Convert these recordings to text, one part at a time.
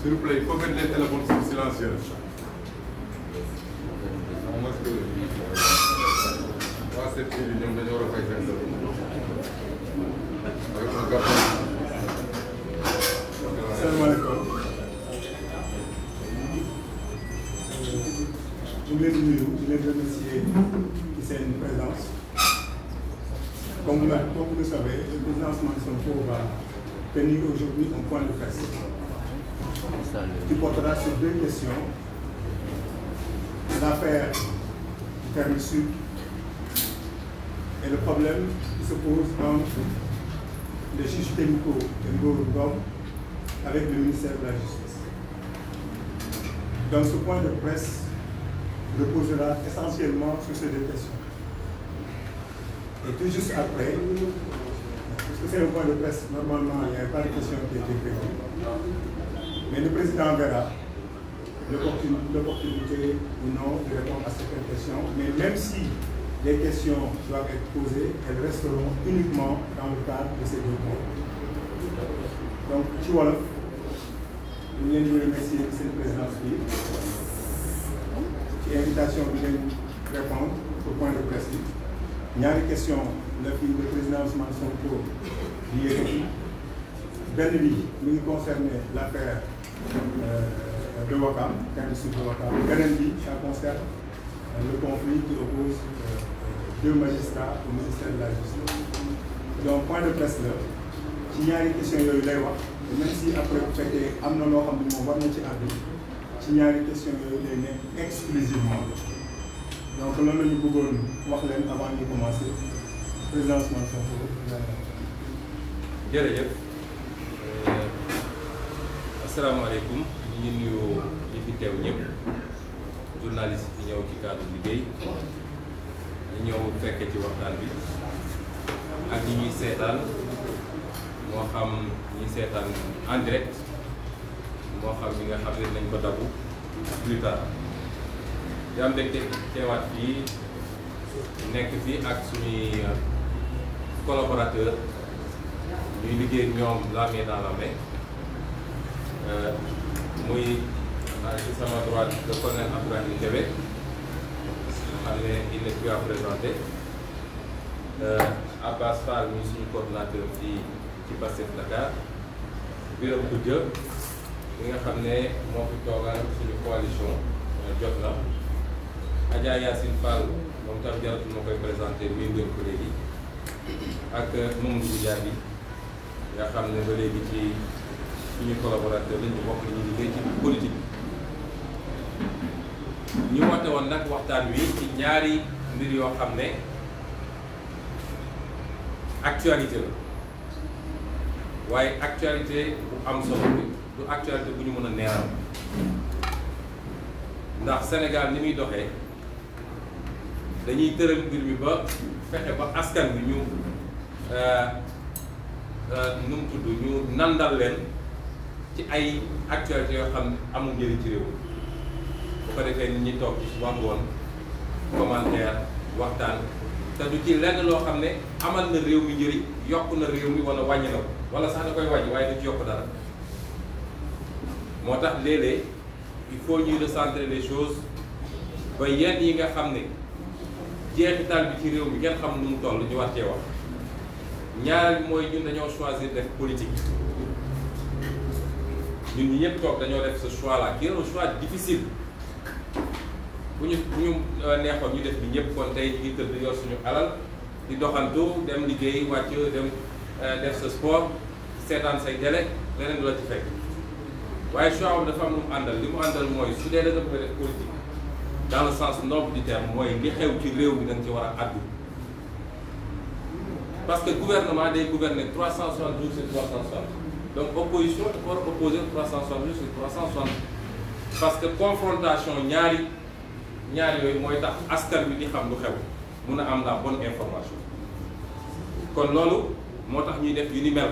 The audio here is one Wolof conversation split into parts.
S'il vous plaît, il faut mettre les téléphones silencieux. Waa cette bi ñoom dañoo war a fay seen avec un gàpp. Asalaamaaleykum. ñu ngi leen di nuyu di leen remercier ci seen présence. Comme vous le savez, le président Ousmane Sonko va tenir aujourd'hui un point de presse qui portera sur deux questions. L'affaire du Permis Sud et le problème qui se pose entre les juges Témiko et Ngor Ngom avec le ministère de la Justice. Donc ce point de presse reposera essentiellement sur ces deux questions. Et tout juste après, parce que c'est un point de presse, normalement il n'y avait pas de question qui était prévue, mais le président verra l'opportunité ou non de répondre à certaines questions, mais même si les questions doivent être posées, elles resteront uniquement dans le cadre de ces deux points. Donc, ci wolof ñu leen di remercier seen présidence bi ci invitation bi ngeen répondre au point de presse bi ñaari question la fi le président Ousmane Sonko di yëkkati benn bi mi ngi concerner l'affaire de Ouakam, Permis Sud de Ouakam. Beneen bi ça concerne le conflit qui oppose deux magistrats au ministère de la Justice. Donc point de presse la ci ñaari question yooyu lay wax même si après bu fekkee am na loo xam ne moom war na ci àddu ci ñaari question yooyu lay nekk exclusivement. Donc loolu la ñu bëggoon wax leen avant ñu commencer président Ousmane Sonko. jërëjëf asalaamaaleykum ñu ngi nuyu ñi fi teew ñëpp journaliste yi ñëw ci cadre liggéey ñu ñëw fekke ci waxtaan bi ak ñi ñuy seetaan moo xam ñi seetaan en direct moo xam ñi nga xam ne nañ ko dabu plus tard di am mbégte teewaat fii nekk fii ak suñuy collaborateur ñuy liggéey ñoom la main dans la main muy ci sama droite le colonel Abdourahmane Kébé xam ne il n'est plus à présenter Abbas Fall muy suñu coordonnateur fii ci Pastef Dakar Birame Goudia mi nga xam ne moo fi toogal suñu coalition jot na Adja Yacine Fall moom tam jaratul ma koy présenté muy ngeen ko léegi ak Mamadou Diaby nga xam ne ba léegi ci suñu collaborateur lañu bokk li ñuy liggéey ci politique ñu woote woon nag waxtaan wi ci ñaari mbir yoo xam ne actualité la waaye actualité bu am solo bi du actualité bu ñu mën a neeral ndax Sénégal ni muy doxee dañuy tëral mbir mi ba fexe ba askan bi ñu nu mu tudd ñu nandal leen ci ay actualité yoo xam ne amul njëriñ ci réew bu ko defee nit ñi toog ci suba ngoon commentaire waxtaan te du ci lenn loo xam ne amal na réew mi njëriñ yokk na réew mi wala wàññi na ko wala sax da koy wàññi waaye du ci yokk dara moo tax léeg-léeg il faut ñuy recentrer les choses ba yenn yi nga xam ne jeexital bi ci réew mi ngeen xam nu mu toll ñu war cee wax ñaareel bi mooy ñun dañoo choisir def politique ñun ñi ñëpp toog dañoo def ce choix là qui est un choix difficile bu ñu neexoon ñu def bi ñëpp kon tey ñu ngi tëdd yor suñu alal di doxantu dem liggéey wàcc dem def sa sport seetaan say télé leneen du la ci fekk waaye choix boobu dafa am lu mu àndal li mu àndal mooy su dee da nga bëgg a def politique dans le sens noble du terme mooy li xew ci réew mi da nga ci war a àddu parce que gouvernement day gouverner 360 jours sur 360 donc opposition dafa war a opposer 360 jours sur 360 parce que confrontation ñaari yooyu mooy tax askan bi di xam lu xew mun a am la bonne information kon loolu moo tax ñuy def yu ni mel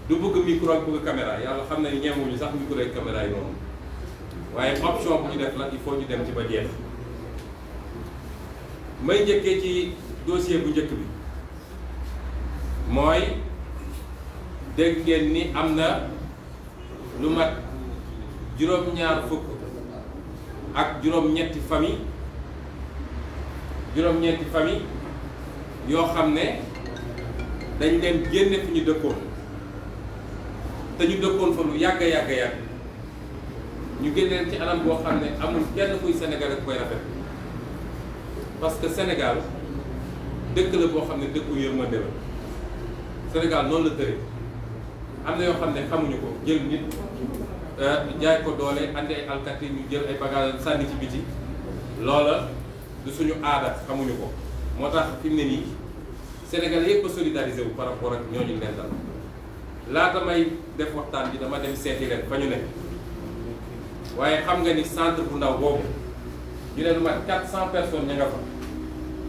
du bëgg micro ak bëgg caméra yàlla xam na ni ñeewuñu sax micro ak caméra yi noonu waaye option bu ñu def la il faut ñu dem ci ba jeex may njëkkee ci dossier bu njëkk bi mooy dégg ngeen ni am na lu mat juróom-ñaar fukk ak juróom-ñetti famille yoo xam ne dañ leen génne fi ñu dëkkoon te ñu dëkkoon fa lu yàgg ñu génne leen ci anam boo xam ne amul kenn kuy Sénégal ak koy rafet parce que Sénégal dëkk la boo xam ne dëkku yërmande la Sénégal noonu la tëre am na yoo xam ne xamuñu ko jël nit jaay ko doole andi ay alkati ñu jël ay bagages sànni ci biti loola du suñu aada xamuñu ko moo tax fi mu ne nii Sénégal yëpp a solidarisé wu par rapport ak ñooñu leen dal laata may def waxtaan bi dama dem seeti leen fa ñu nekk waaye xam nga ni centre bu ndaw boobu ñu ne lu mat 400 personnes ña nga fa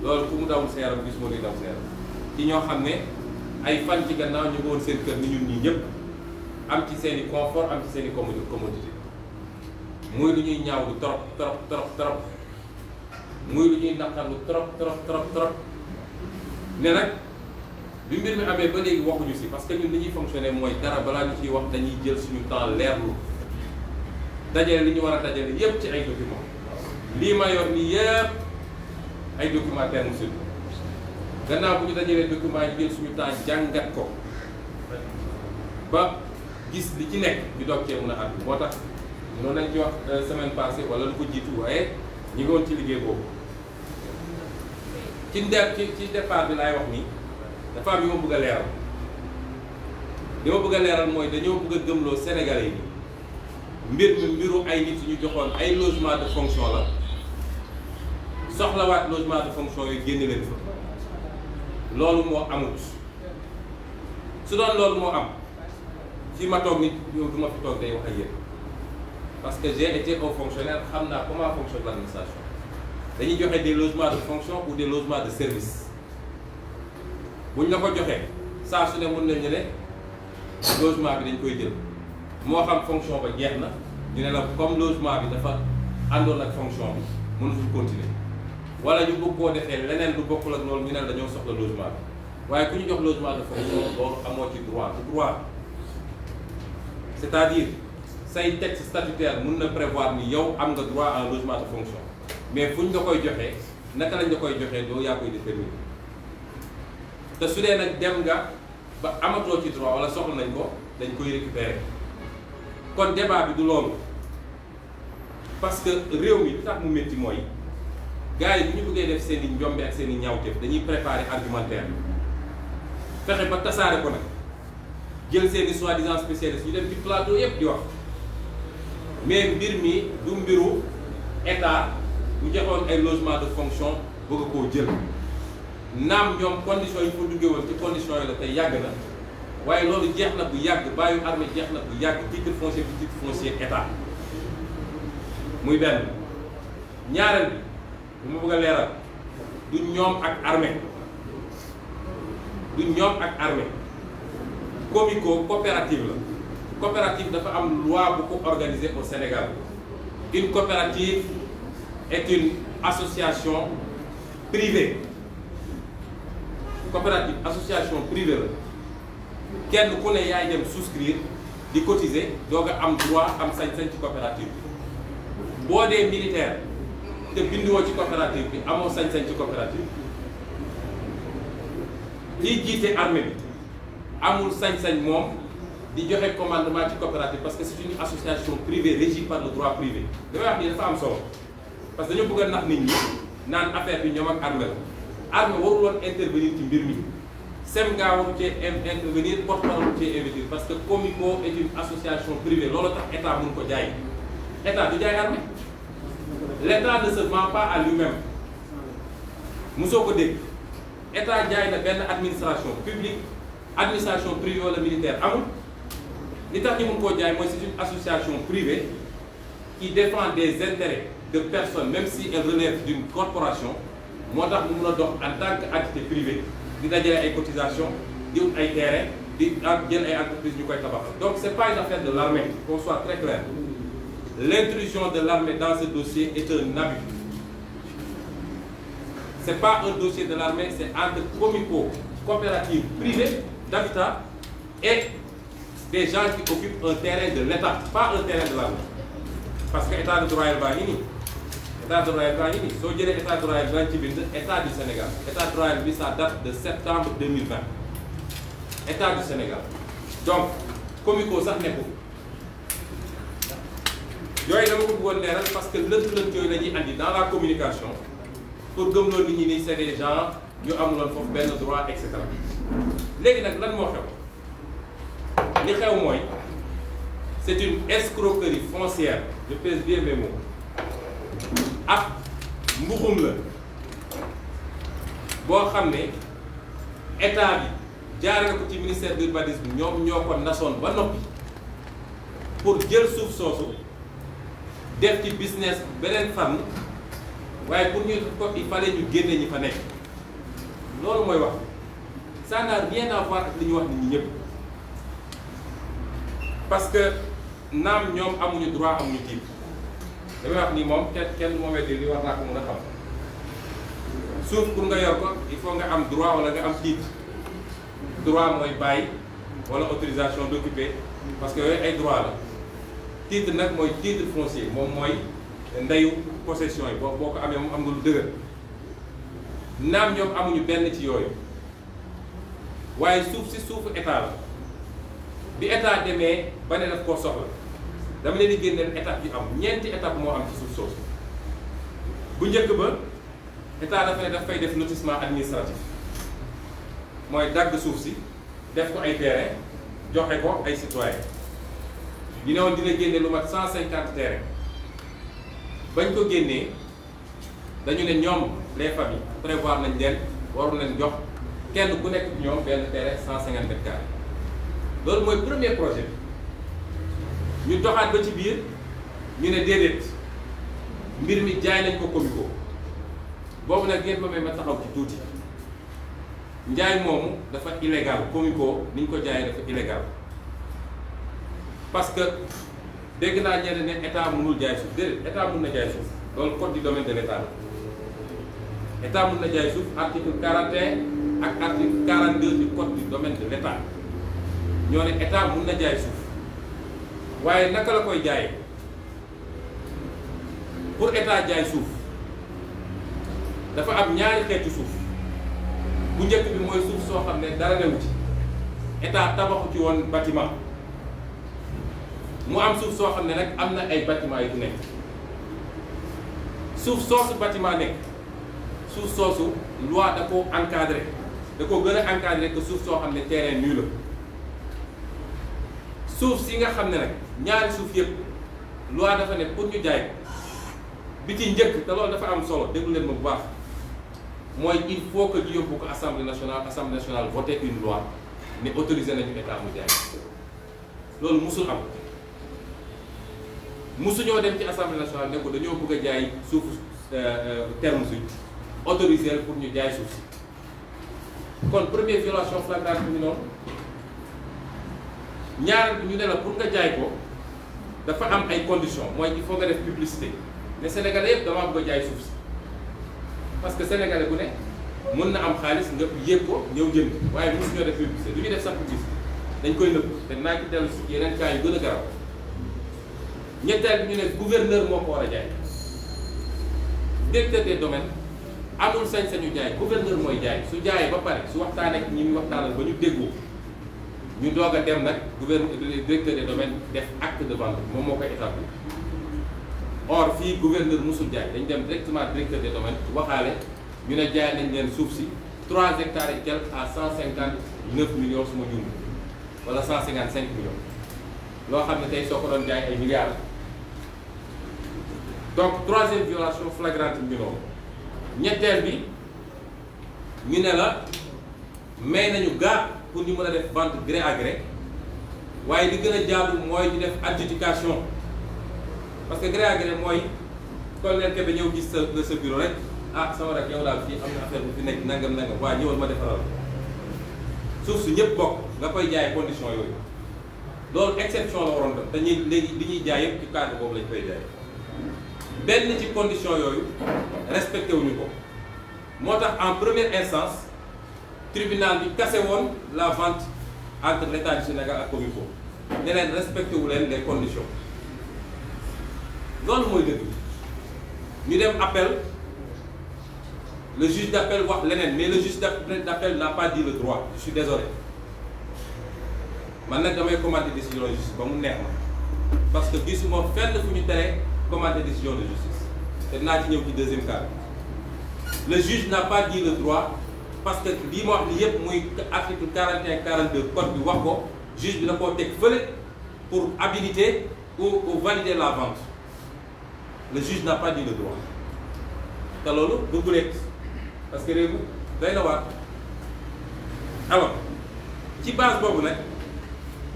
loolu ku mu dawul sa yaram gis moo di daw sa yaram ci ñoo xam ne ay fan ci gannaaw ñu ngi woon seen kër ni ñun ñii ñëpp am ci seen i confort am ci seen i commodité muy lu ñuy ñaawlu trop muy lu ñuy naqarlu trop ne nag bi mbir mi amee ba léegi waxuñu si parce que ñun li ñuy fonctionner mooy dara balaa ñu ciy wax dañuy jël suñu temps leerlu dajale li ñu war a dajale yépp ci ay documents lii ma yor nii yépp ay documents termes sur gannaaw bu ñu dajalee documents yi jël suñu temps jàngat ko ba gis li ci nekk ñu doog cee mën a àddu moo tax noonu lañ ci wax semaine passée wala lu ko jiitu waaye ñu ngi woon ci liggéey boobu ci départ bi laay wax nii dafa am yu ma bëgg a leeral li ma bëgg a leeral mooy dañoo bëgg a gëmloo Sénégalais yi mbiru ay nit ñu joxoon ay logement de fonction la soxlawaat logement de fonction yi génne leen fa loolu moo amut su doon loolu moo am fi ma toog nit yow du ma fi toog day wax ak yéen parce que j'ai été un fonctionnaire xam naa comment fonctionne l'administration dañuy joxe des logements de fonction ou des logements de service buñ la ko joxee saa su ne mën nañu ne logement bi dañ koy jël moo xam fonction ba jeex na ñu ne la comme logement bi dafa àndoon ak fonction bi mënatul continuer wala ñu bëgg koo defee leneen lu bokkul ak loolu ñu ne la dañoo soxla logement bi waaye ku ñu jox logement de fonction loolu amoo ci droit c'est-à-dire say texte statutaire mën na prévoir ni yow am nga droit à un logement de fonction mais fu ñu la koy joxee naka lañ la koy joxee doo yaa koy déterminer te su dee nag dem nga ba amatoo ci droit wala soxla nañ ko dañ koy récupérer kon débat bi du loolu parce que réew mi lu tax mu métti mooy gars yi bu ñu bëggee def seen i njombe ak seen i ñaawteef dañuy préparer argumentaire fexe ba tasaare ko nag jël seen i soi-disant spécialistes ñu dem ci plateau yépp di wax mais mbir mi du mbiru état bu joxoon ay logement de fonction bëgg koo jël naam ñoom conditions yi ñu ko duggee woon ci conditions yi la tey yàgg na waaye loolu jeex na bu yàgg bàyyu armée jeex na bu yàgg titre foncier bi titre foncier état muy benn. ñaareel bi mu bëgg a leeral du ñoom ak armée Comico coopérative la coopérative dafa am loi bu ko organisée au Sénégal. Une coopérative est une association privée. Coopérative association privée la kenn ku ne yaay dem souscrire di cotiser doog a am droit am sañ-sañ ci coopérative bi boo dee militaire te binduwoo ci coopérative bi amoo sañ-sañ ci coopérative bi liy jiite armée bi amul sañ-sañ moom di joxe commandement ci coopérative parce que c'est une association privée régie par le droit privé damay wax ni dafa am solo parce que dañoo bëgg a nax nit ñi naan affaire bi ñoom ak armée la armée warul woon intervenir ci mbir mi SEMGA waru cee intervenir porte-parole waru cee investir parce que Comico est une association privée loolu tax état mun ko jaay état du jaay armée l'état ne se vend pas à lui-même mosoo ko dégg état jaay na benn administration publique administration privée wala militaire amul li tax ñu mun koo jaay mooy c'est une association privée qui défend des intérêts de personnes même si elle relève d'une corporation moo tax mu mun a dox en tant qu'entité privée di dajale ay cotisations di wut ay terrain di jël ay entreprises ñu koy tabax donc c'est pas une affaire de l'armée qu'on soit très clair l'intrusion de l'armée dans ce dossier est un abus c'est pas un dossier de l'armée c'est entre Comico coopérative privée d'habitat et des gens qui occupent un terrain de l'État pas un terrain de l'armée parce que état de droit baa ngi nii état de droit baa ngi nii soo jëlee état de droit bi ci bind état du Sénégal état de droit bi ça date de septembre 2020 état du Sénégal donc Comico sax nekkul yooyu dama ko bëggoon leeral parce que lënt-lënt yooyu la ñuy andi dans la communication pour gëmloo nit ñi ni c'est des gens ñu amuloon foofu benn droit et cetera léegi nag lan moo xew li xew mooy c'est une escroquerie foncière je pèse bien mes mots ak mbuxum la boo xam ne état bi jaare na ko ci ministère de l'urbanisme ñoom ñoo ko nasoon ba noppi pour jël suuf soosu def ci business beneen fànn waaye pour ñu ko il fallait ñu génne ñi fa nekk loolu mooy wax ça n'a rien à voir ak li ñu wax nit ñi ñëpp parce que naam ñoom amuñu droit amuñu titre damay wax ni moom kenn moo weddi li war naa ko mën a xam suuf pour nga yor ko il faut nga am droit wala nga am titre droit mooy bàyyi wala autorisation d'occuper parce que yooyu ay droit la titre nag mooy titre foncier moom mooy ndeyu possession yi boo ko amee moom am nga lu dëgër naam ñoom amuñu benn ci yooyu waaye suuf si suufu état la bi état demee ba ne daf koo soxla dama leen di génneel étape yi am ñeenti étape moo am ci suuf soosu bu njëkk ba état dafa ne daf fay def lotissement administratif mooy dagg suuf si def ko ay terrain joxe ko ay citoyens ñu ne woon dina génne lu mat 150 terrain bañ ko génnee dañu ne ñoom les familles prévoir nañ leen waroon leen jox kenn ku nekk ñoom benn terrain 150 mètres carrés loolu mooy premier projet bi ñu doxaat ba ci biir ñu ne déedéet mbir mi jaay nañ ko Comico boobu nag ngeen ma may ma taxaw ci tuuti njaay moomu dafa illégal Comico ni ñu ko jaayee dafa illégal parce que dégg naa ñeneen ne état mënul jaay suuf déedéet état mën na jaay suuf loolu code du domaine de l'état la état mën na jaay suuf article 41 ak article 42 du code du domaine de l'état ñoo ne état mën na jaay suuf waaye naka la koy jaayee pour état jaay suuf dafa am ñaari xeetu suuf bu njëkk bi mooy suuf soo xam ne dara newu ci état tabaxu ci woon bâtiment mu am suuf soo xam ne nag am na ay bâtiment yu nekk suuf soosu bâtiment nekk suuf soosu loi da ko encadré da ko gën a encadré que suuf soo xam ne terrain nu la suuf si nga xam ne nag ñaari suuf yëpp loi dafa ne pour ñu jaay bi ci njëkk te loolu dafa am solo déglu leen ma bu baax mooy il faut que ñu yóbbu ko assemblée nationale voter une loi ne autorisé nañu état mu jaay loolu musul am musuñoo dem ci assemblée nationale ne ko dañoo bëgg a jaay suuf terme sud autorisé pour ñu jaay suuf si kon première violation flagrante bi noonu ñaareel bi ñu ne la pour nga jaay ko dafa am ay conditions mooy il faut nga def publicité ne Sénégalais yëpp damaa bëgg a jaay suuf si parce que Sénégalais bu ne mën na am xaalis nga yéeg ko ñëw jënd waaye mosu ñoo def publicité du ñu def sax publicité dañ koy nëbb te naa ci dellu si yeneen cas yu gën a garaaw ñetteel bi ñu ne gouverneur moo ko war a jaay directeur des domaines amul sañ-sañu jaay gouverneur mooy jaay su jaayee ba pare su waxtaanee ak ñi muy waxtaanal ba ñu déggoo ñu doog a dem nag directeur des domaines def acte de vente moom moo koy établir or fii gouverneur musul jaay dañ dem directement directeur des domaines waxaale ñu ne jaay nañ leen suuf si 3 hectares et quelques à 159 millions su ma juum wala 155 millions loo xam ne tey soo ko doon jaay ay milliards. Donc troisième violation flagrante bi noonu ñetteel bi ñu ne la may nañu gaa pour ñu mën a def vente gré à gré waaye li gën a jaadu mooy ñu def adjudication parce que gré à gré mooy colonel Kébé ñëw gis sa bureau rek ah sama rek yow daal fii am na affaire bu fi nekk nangam waa ñëwal ma defaral suuf su ñëpp bokk nga koy jaay condition yooyu loolu exception la waroon def dañuy léegi li ñuy jaay yëpp ci cadre boobu lañ koy jaay. benn ci condition yooyu respecté wuñu ko moo tax en première instance tribunal bi kase woon la vente entre l' état du Sénégal ak Comico ne leen respecté wu leen les conditions loolu mooy dëgg ñu dem appel le juge d' appel wax leneen mais le juge d' appel n'a pas dit le droit je suis désolé man nag damay commandé décision de justice ba mu neex ma parce que gisuma fenn fu ñu tere commandé décision de justice te dinaa ci ñëw ci deuxième cas le juge n'a pas dit le droit parce que lii ma wax ni yëpp muy article 41 42 code bi wax ko juge bi da koo teg fële pour habiliter ou valider la vente le juge n'a pas dit le droit te loolu du guleet parce que réew mi day na waat alors ci base boobu nag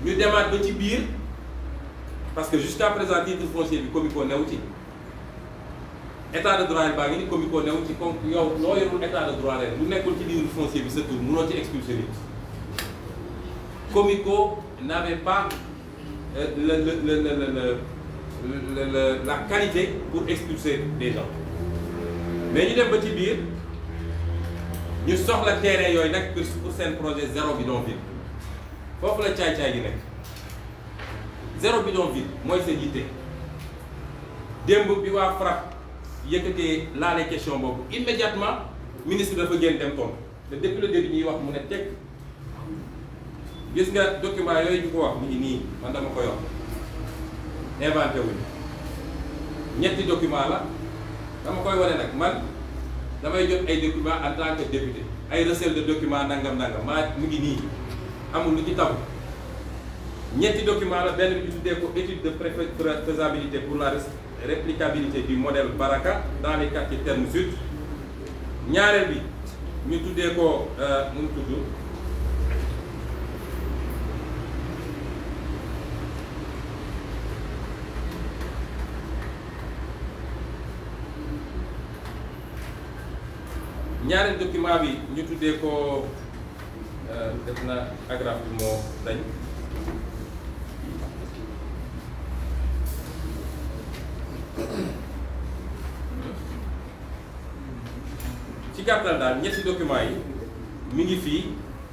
ñu demaat ba ci biir parce que jusqu'à présent titre foncier bi Comico new ci état de droit yi baa ngi ni Comico new ci comme yow loo yorul état de droit leen lu nekkul ci titre foncier bi sa tur mënoo ci expulser nit Comico n'avait pas la qualité pour expulser des gens mais ñu dem ba ci biir ñu soxla terrain yooyu nag pour seen projet zéro bidonville foofu la caay-caay gi nekk zéro bidonville mooy sa yitte démb bi waa FRAPP yëkkatee laale question boobu immédiatement ministre dafa génn dem tontu te depuis le début ñuy wax mu ne teg gis nga document yooyu ñu ko wax mu ngi nii man dama koy wax inventé wuñu ñetti document la dama koy wane nag man damay jot ay document en tant que député ay recel de document nangam maa mu ngi nii amul lu ci taw ñetti document la benn bi ñu tuddee ko étude de faisabilité pour la réplicabilité du modèle Baraka dans les quartiers Terme Sud ñaareel bi ñu tuddee ko mu ngi tudd ñaareel document bi ñu tuddee ko def na agrafe bi moo dañ ci gàttal daal ñetti document yi mi ngi fii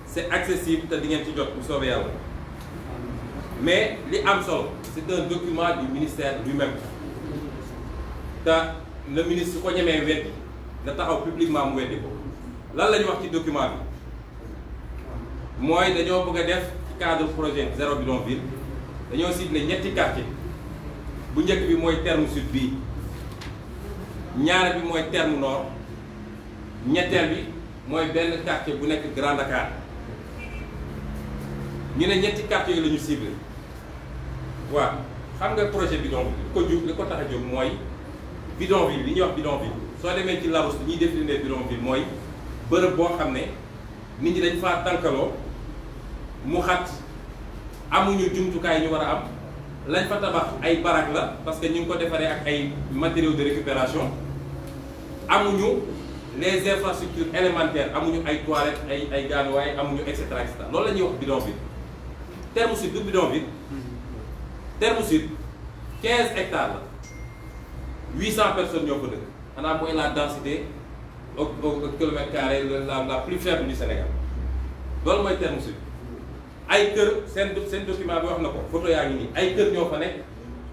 c'est accessible te di ngeen ci jot bu soobee yàlla mais li am solo c'est un document du ministère lui-même te le ministre su ko ñemee weddi na taxaw publiquement mu weddi ko lan la ñu wax ci document bi mooy dañoo bëgg a def ci cadre projet zéro bidonville dañoo ciblé ñetti quartier bu njëkk bi mooy Terme Sud bii ñaare bi mooy Terme Nord ñetteel bi mooy benn quartier bu nekk Grand Dakar ñu ne ñetti quartier yi la ñu ciblé waaw xam nga projet bidonville li ko tax a jóg mooy bidonville li ñuy wax bidonville soo demee ci Larousse li ñuy définir bidonville mooy bërëb boo xam ne nit ñi dañ faa tànkaloo mu xat amuñu jumtukaay ñu war a am lañ fa tabax ay barak la parce que ñu ngi ko defaree ak ay matériaux de récupération amuñu les infrastructures élémentaires amuñu ay toilettes ay gaanuwaay amuñu et cetera et cetera loolu la ñuy wax bidonville. Terme Sud du bidonville Terme Sud 15 hectares la 800 personnes ñoo ko dëkk xanaa mooy la densité au kilomètre carré la plus faible du Sénégal loolu mooy Terme Sud. ay kër seen document bi wax na ko photo yaa ngi nii ay kër ñoo fa nekk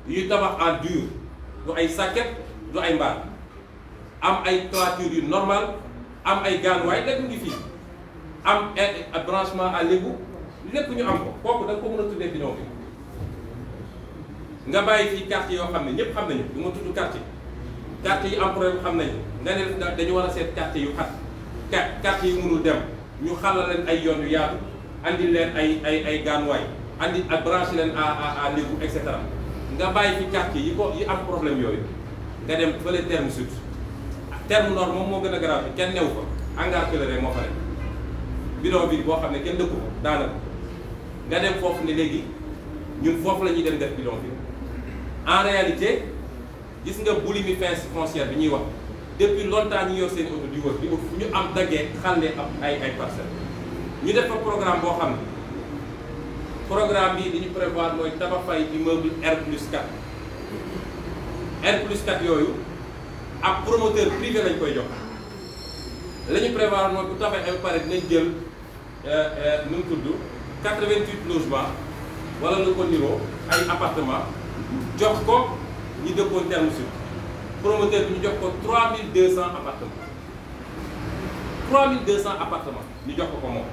yu tabax en dur du ay sàkket du ay mbaar am ay toiture yu normal am ay gaanuwaay lépp ngi fii am branchement à l'égout lépp ñu am ko kooku da nga ko mën a tuddee bidonville nga bàyyi fii quartier yoo xam ne ñëpp xam nañu du ma tudd quartier yi am problème xam nañu nga ne dañu war a seet quartier yu xat quartier yu mënul dem ñu xalal leen ay yoon yu yaatu andi leen ay gaanuwaay andi ak branché leen à l'égout et cetera nga bàyyi fi quartier yi am problème yooyu nga dem fële Terme Sud Terme Nord moom moo gën a garaaw bi kenn new fa hangar Pèlerin moo fa nekk bidonville boo xam ne kenn dëkku ko daanaka nga dem foofu ne léegi ñun foofu la ñuy dem def bidonville en réalité gis nga boulimie foncière bi ñuy wax depuis longtemps ñu yor seen oto di wër di ut fu ñu am daggee xàllee am ay parcelles ñu def fa programme boo xam ne programme bi li ñu prévoir mooy tabax fay immeuble R+4 R+4 yooyu ak promoteur privé lañ koy jox la ñu prévoir mooy bu tabax ay pare dinañ jël nu mu tudd 88 logements wala lu ko niroo ay appartement jox ko ñi dëkkoon Terme Sud promoteur bi ñu jox ko 3200 appartements 3200 appartements ñu jox ko moom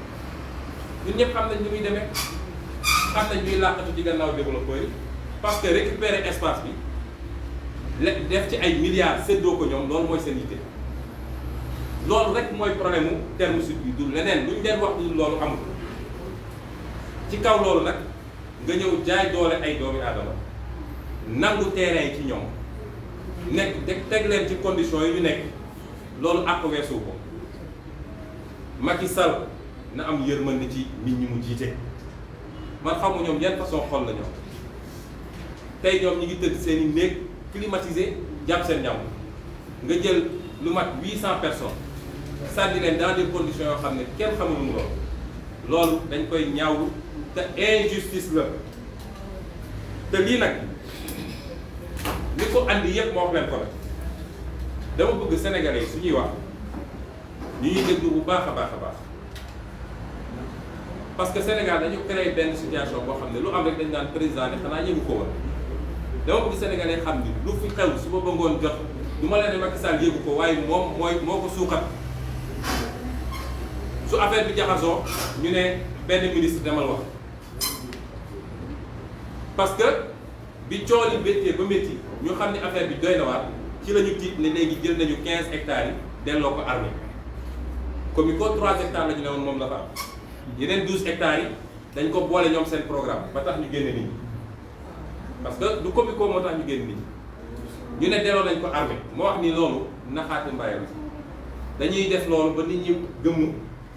ñun ñëpp xam nañ ni muy demee xam nañ ñuy làqatu ci gannaaw développeurs yi parce que récupérer espace bi def ci ay milliards séddoo ko ñoom loolu mooy seen yitte loolu rek mooy problème mu Terme Sud bi du leneen lu ñu leen wax ni loolu amul ci kaw loolu nag nga ñëw jaay doole ay doomi aadama nangu terrain yi ci ñoom nekk teg leen ci conditions yi ñu nekk loolu àq weesu ko Macky Sall na am yërmande ci nit ñi mu jiite man xamu ñoom yan façon xol la ñoom tey ñoom ñi ngi tëdd seen i néeg climatisé jàpp seen ñam nga jël lu mat 800 personnes sànni leen dans des conditions yoo xam ne kenn xamul mu loolu dañ koy ñaawlu te injustice la te lii nag li ko andi yëpp moo wax leen ko nag dama bëgg sénégalais yi su ñuy wax ñu ñuy déglu bu baax a baax a baax parce que Sénégal dañu créé benn situation boo xam ne lu am rek dañ naan président ne xanaa yëgu ko woon dama bëgg sénégalais xam ni lu fi xew su ba ngoon jot du ma leen ne Macky Sall yëgu ko waaye moom moo ko suuxat su affaire bi jaxasoo ñu ne benn ministre demal wax parce que bi cool yi méttee ba métti ñu xam ne affaire bi doy na waar ci la ñu tiit ne léegi jël nañu 15 hectares yi delloo ko armée comme ko 3 hectares la ñu ne woon moom la fa am yeneen 12 hectares yi dañ ko boole ñoom seen programme ba tax ñu génne nit ñi parce que du comico moo tax ñu génne nit ñi ñu ne delloo nañ ko armée moo wax ni loolu naxaate mbayam dañuy def loolu ba nit ñi gëmm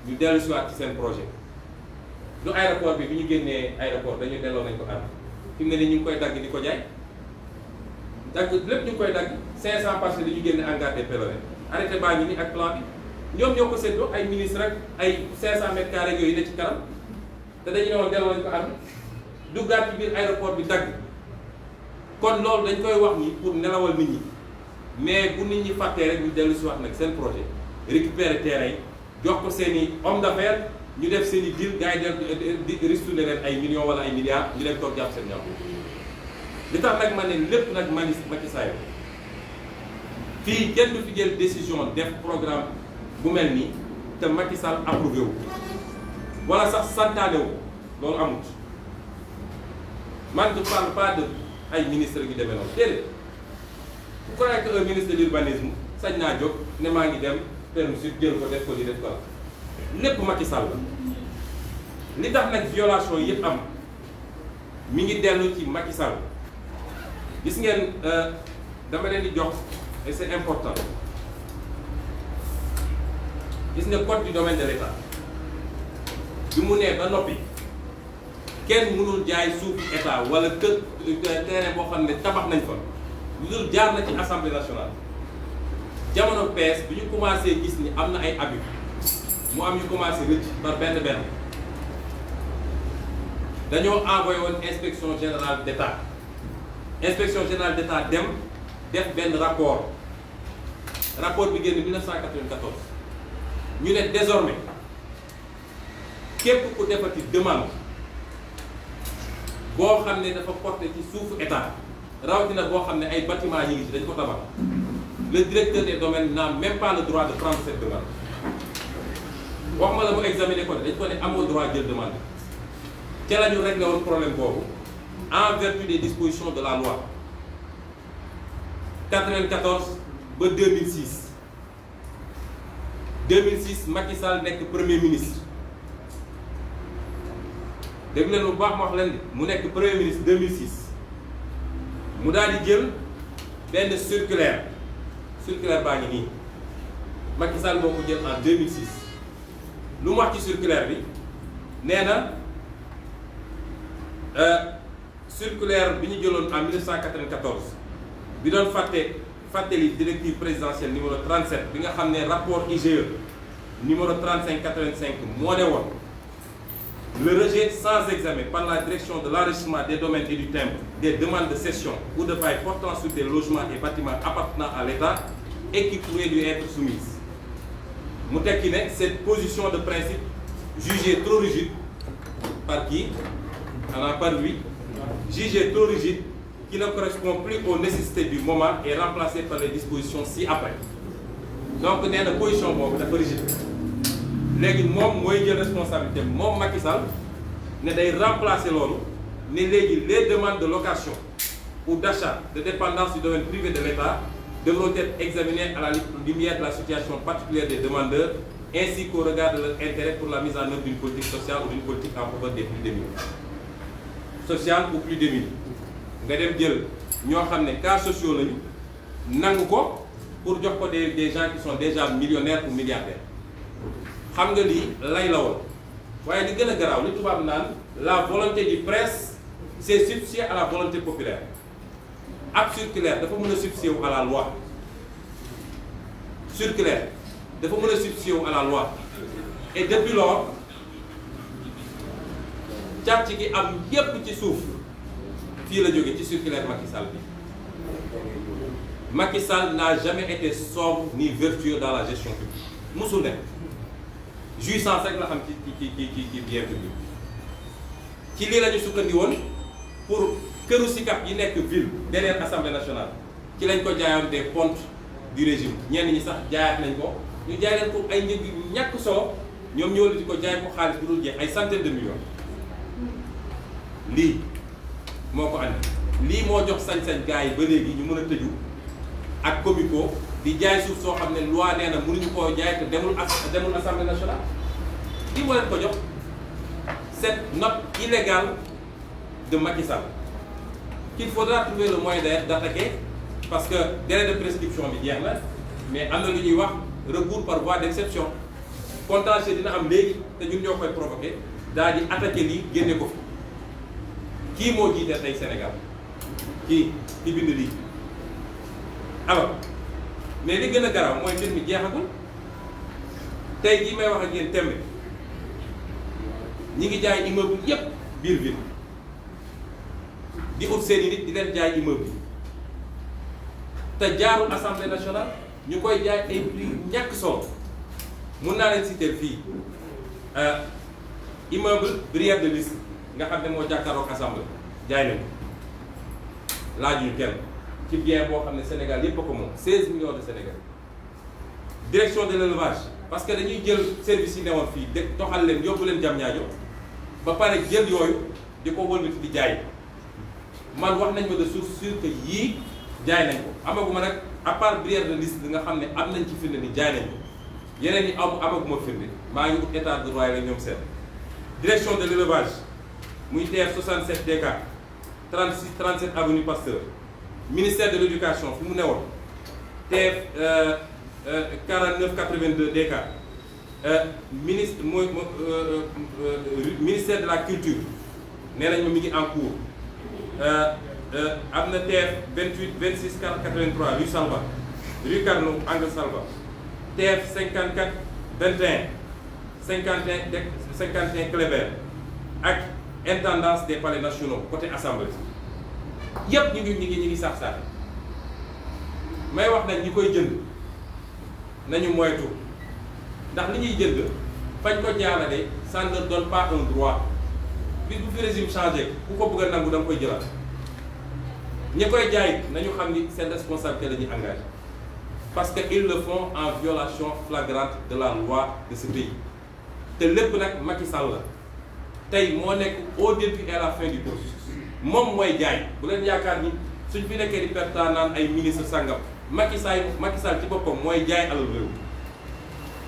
ñu dellu si waat ci seen projet du aéroport bi ñu génnee aéroport dañuy delloo nañ ko armée fi mu ne nii ñu ngi koy dagg di ko jaay dagg lépp ñu ngi koy dagg 500 parcelles yi ñu génne hangar des Pèlerins arrêté baa ngi ni ak plan bi ñoom ñoo ko séddoo ay ministre rek ay 500 mètres carrés yooyu ne ci kanam te dañu ne woon delloo nañ ko armée duggaat ci biir aéroport bi dagg kon loolu dañ koy wax ni pour nelawal nit ñi mais bu nit ñi fàttee rek ñu dellu si wax nag seen projet récupérer terrain yi jox ko seen i homme d'affaires ñu def seen i deal gars yi di ristourner leen ay millions wala ay milliards ñu leen toog jàpp seen ñam li tax nag ma ne lépp nag Macky Sall fii kenn du fi jël décision def programme bu mel nii te Macky Sall approuvé wu wala sax santaane wu loolu amut man je parle pas de ay ministres yu demee noonu déedéet vous croyez que un ministre de l'urbanisme sañ naa jóg ne maa ngi dem Terme Sud jël ko def ko lii def ko la lépp Macky Sall la li tax nag violation yëpp am mi ngi dellu ci Macky Sall gis ngeen dama leen di jox et c'est important gis nga code du domaine de l'État bi mu nee ba noppi kenn mënul jaay suufu état wala terrain boo xam ne tabax nañ fa lu dul jaar na ci assemblée nationale. jamono PS bi ñu commencé gis ni am na ay abus mu am ñu commencé rëcc par benn dañoo envoyé woon inspection générale d'État inspection générale d'État dem def benn rapport bi génn 1994 ñu ne désormais képp ku defati demande boo xam ne dafa porté ci suufu état rawatina boo xam ne ay bâtiment yi ngi ci dañ ko tabax le directeur des domaines n'a même pas le droit de prendre cette demande waxuma la mu examiner ko dañ ko ne amoo droit jël demande ca la ñu réglé woon problème boobu en vertu des dispositions de la loi 94 ba 2006 Macky Sall nekk premier ministre dégg leen bu baax ma wax leen mu nekk premier ministre 2006 mu daal di jël benn circulaire baa ngi nii Macky Sall moo ko jël en 2006 lu mu wax ci circulaire bi nee na circulaire bi ñu jëloon en 1994 bi doon fàttali directive présidentielle numéro 37 bi nga xam ne rapport IGE numéro 35/85 moo ne woon le rejet sans examen par la direction de l'enregistrement des domaines et du timbre des demandes de cession ou de bail portant sur des logements et bâtiments appartenant à l'État et qui pourraient lui être soumises mu tekki ne cette position de principe jugée trop rigide par qui? Par lui, jugée trop rigide qui ne correspond plus aux nécessités du moment et remplacée par les dispositions ci-après. Donc nee na position boobu dafa rigide léegi moom mooy jël responsabilité moom Macky Sall ne day remplacer loolu ne léegi les demandes de location ou d'achat de dépendance du domaine privé de l'État devront être examinées à la lumière de la situation particulière des demandeurs ainsi qu'au regard de leur intérêt pour la mise en œuvre d'une politique sociale ou d'une politique en faveur des plus démunis. Social ou plus démunis nga dem jël ñoo xam ne cas sociaux lañu nangu ko pour jox ko des gens qui sont déjà millionnaires ou milliardaires xam nga lii lay la woon waaye li gën a garaaw li tubaab naan la volonté du prince c'est substitué à la volonté populaire ab circulaire dafa mën a substituer wu à la loi circulaire dafa mën a substituer wu à la loi et depuis lors càcc gi am yépp ci suuf fii la jóge ci circulaire Macky Sall bi Macky Sall n'a jamais été sobre ni vertueux dans la gestion publique musul ne jouissance rek la xam ci bien public ci lii la ñu sukkandi woon pour këru Sicap yi nekk ville derrière Assemblée nationale ci lañ ko jaayoon des pontes du régime ñenn ñi sax jaayaat nañ ko ñu jaay leen ko ay njëg yu ñàkk solo ñoom ñoo di ko jaay ko xaalis bu dul jeex ay centaines de millions lii moo ko andi lii moo jox sañ-sañ gars yi ba léegi ñu mën a tëju ak comico di jaay suuf soo xam ne loi nee na mënuñu koo jaay te demul assemblée nationale lii moo leen ko jox cette note illégale de Macky Sall qu'il faudra trouver le moyen d'attaquer parce que délai de prescription bi jeex na mais am na lu ñuy wax recours par voie d'exception contentieux dina am léegi te ñun ñoo koy provoqué daal di attaquer lii génne ko fi kii moo jiite tey Sénégal kii ki bind lii alors mais li gën a garaaw mooy mbir mi jeexagul tey jii may wax ak yéen tembe ñi ngi jaay immeuble yépp biir ville di ut seeni nit di leen jaay immeuble te jaarul assemblée nationale ñu koy jaay ay prix ñàkk solo mun naa leen citer fii immeuble Brière de Lys nga xam ne moo jàkkaarook assemblée jaay nañu laajuñu kenn ci bien boo xam ne Sénégal yépp a ko moom 16 millions de Sénégalais direction de l'élevage parce que dañuy jël service yi newoon fii de toxal leen yóbbu leen Diamniadio ba pare jël yooyu di ko wëlbati di jaay man wax nañ ma de source sûre que yii jaay nañ ko amaguma nag à part Brière de Lys nga xam ne am nañ ci firnde ni jaay nañ ko yeneen yi amaguma firnde maa ngi ut état de droit la ñoom seen direction de l'élevage muy TF 67 DK 37 avenue Pasteur ministère de l'éducation fi mu newoon TF 49 82 DK ministère de la culture nee nañ ma mi ngi en cours am na TF 28 26 83 rue Salva rue Carnot angle Salva TF 54 21 51 Kléber ak intendance des palais nationaux côté assemblée yépp ñu ngi sax may wax nag ñi koy jënd nañu moytu ndax li ñuy jënd fañ ko jaarale ça ne donne pas un droit bis bu fi régime changé ku ko bëgg a nangu da nga koy jëlaat ñi koy jaay nañu xam ni seen responsabilité la ñuy engagé parce que ils le font en violation flagrante de la loi de ce pays te lépp nag Macky Sall la tey moo nekk au début et à la fin du processus moom mooy jaay bu leen yaakaar ni suñ fi nekkee di perte naan ay ministre sangam Macky Sall ci boppam mooy jaay alal réew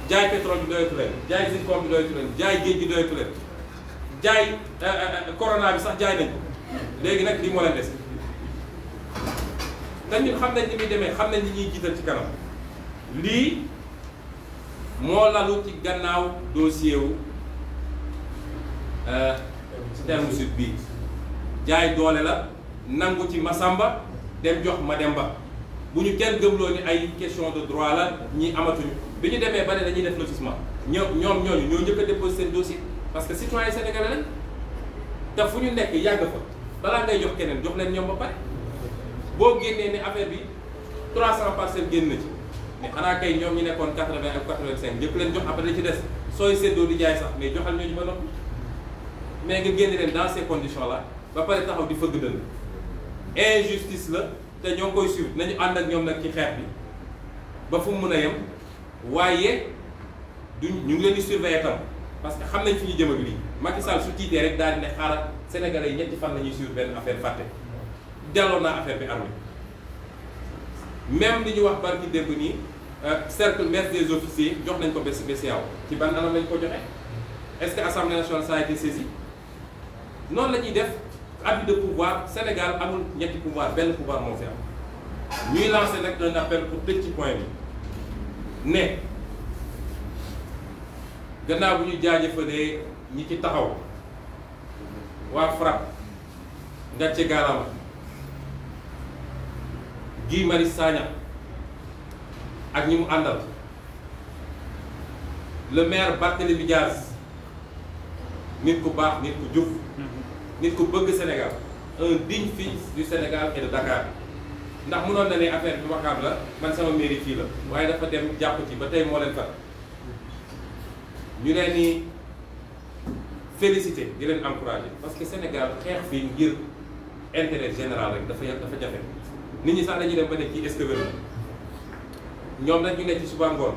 jaay pétrole bi doyatu leen jaay zircon bi doyatu leen jaay géej gi doyatu leen jaay corona bi sax jaay nañ ko léegi nag lii moo leen des te ñun xam nañ ni muy demee xam nañ ni ñuy jiital ci kanam lii moo lalu ci gannaaw dossier wu terme sud bii jaay doole la nangu ci Masamba dem jox Mademba bu ñu kenn gëmloo ni ay question de droit la ñi amatuñu bi ñu demee ba ne dañuy def lotissement ñoom ñooñu ñoo njëkk a déposé seen dossier parce que citoyen sénégalais lañ te fu ñu nekk yàgg fa balaa ngay jox keneen jox leen ñoom ba pare boo génnee ne affaire bi 300 parcelles génn na ci mais xanaa kay ñoom ñu nekkoon 80 ak 85 njëkk leen jox après li ci des sooy séddoo di jaay sax mais joxal ñooñu ba noppi mais nga génne leen dans ces conditions là ba pare taxaw di fëgg dënn injustice la te ñoo ngi koy suivre nañu ànd ak ñoom nag ci xeex bi ba fu mu mën a yem waaye ñu ngi leen di surveiller tam parce que xam nañ fi ñu jëm ak lii Macky Sall su tiitee rek daal di ne xaaral Sénégalais yi ñetti fan la ñuy suivre benn affaire fàtte delloo naa affaire bi armé même li ñu wax barki démb nii cercle maître des officiers jox nañ ko BCEAO ci ban anam lañ ko joxe est-ce que Assemblée nationale ça a été saisi noonu la ñuy def abus de pouvoir Sénégal amul ñetti pouvoir benn pouvoir moo fi am ñuy lancer nag un appel pour tëj ci point bi ne gannaaw bu ñu jaajëfalee ñi ci taxaw waa FRAPP Ngàcce Gaalama Guy Marius Sagna ak ñi mu àndal le maire Barthélémy Dias nit ku baax nit ku jub nit ku bëgg Sénégal un digne fils du Sénégal et de Dakar ndax mënoon na ne affaire bi waxaam la man sama mairie fii la waaye dafa dem jàpp ci ba tey moo leen far ñu leen ni félicité di leen encouragé parce que Sénégal xeex fii ngir intérêt général rek dafa jafe nit ñi sax dañuy dem ba ne kii est-ce que wér na ñoom nag ñu ne ci suba ngoon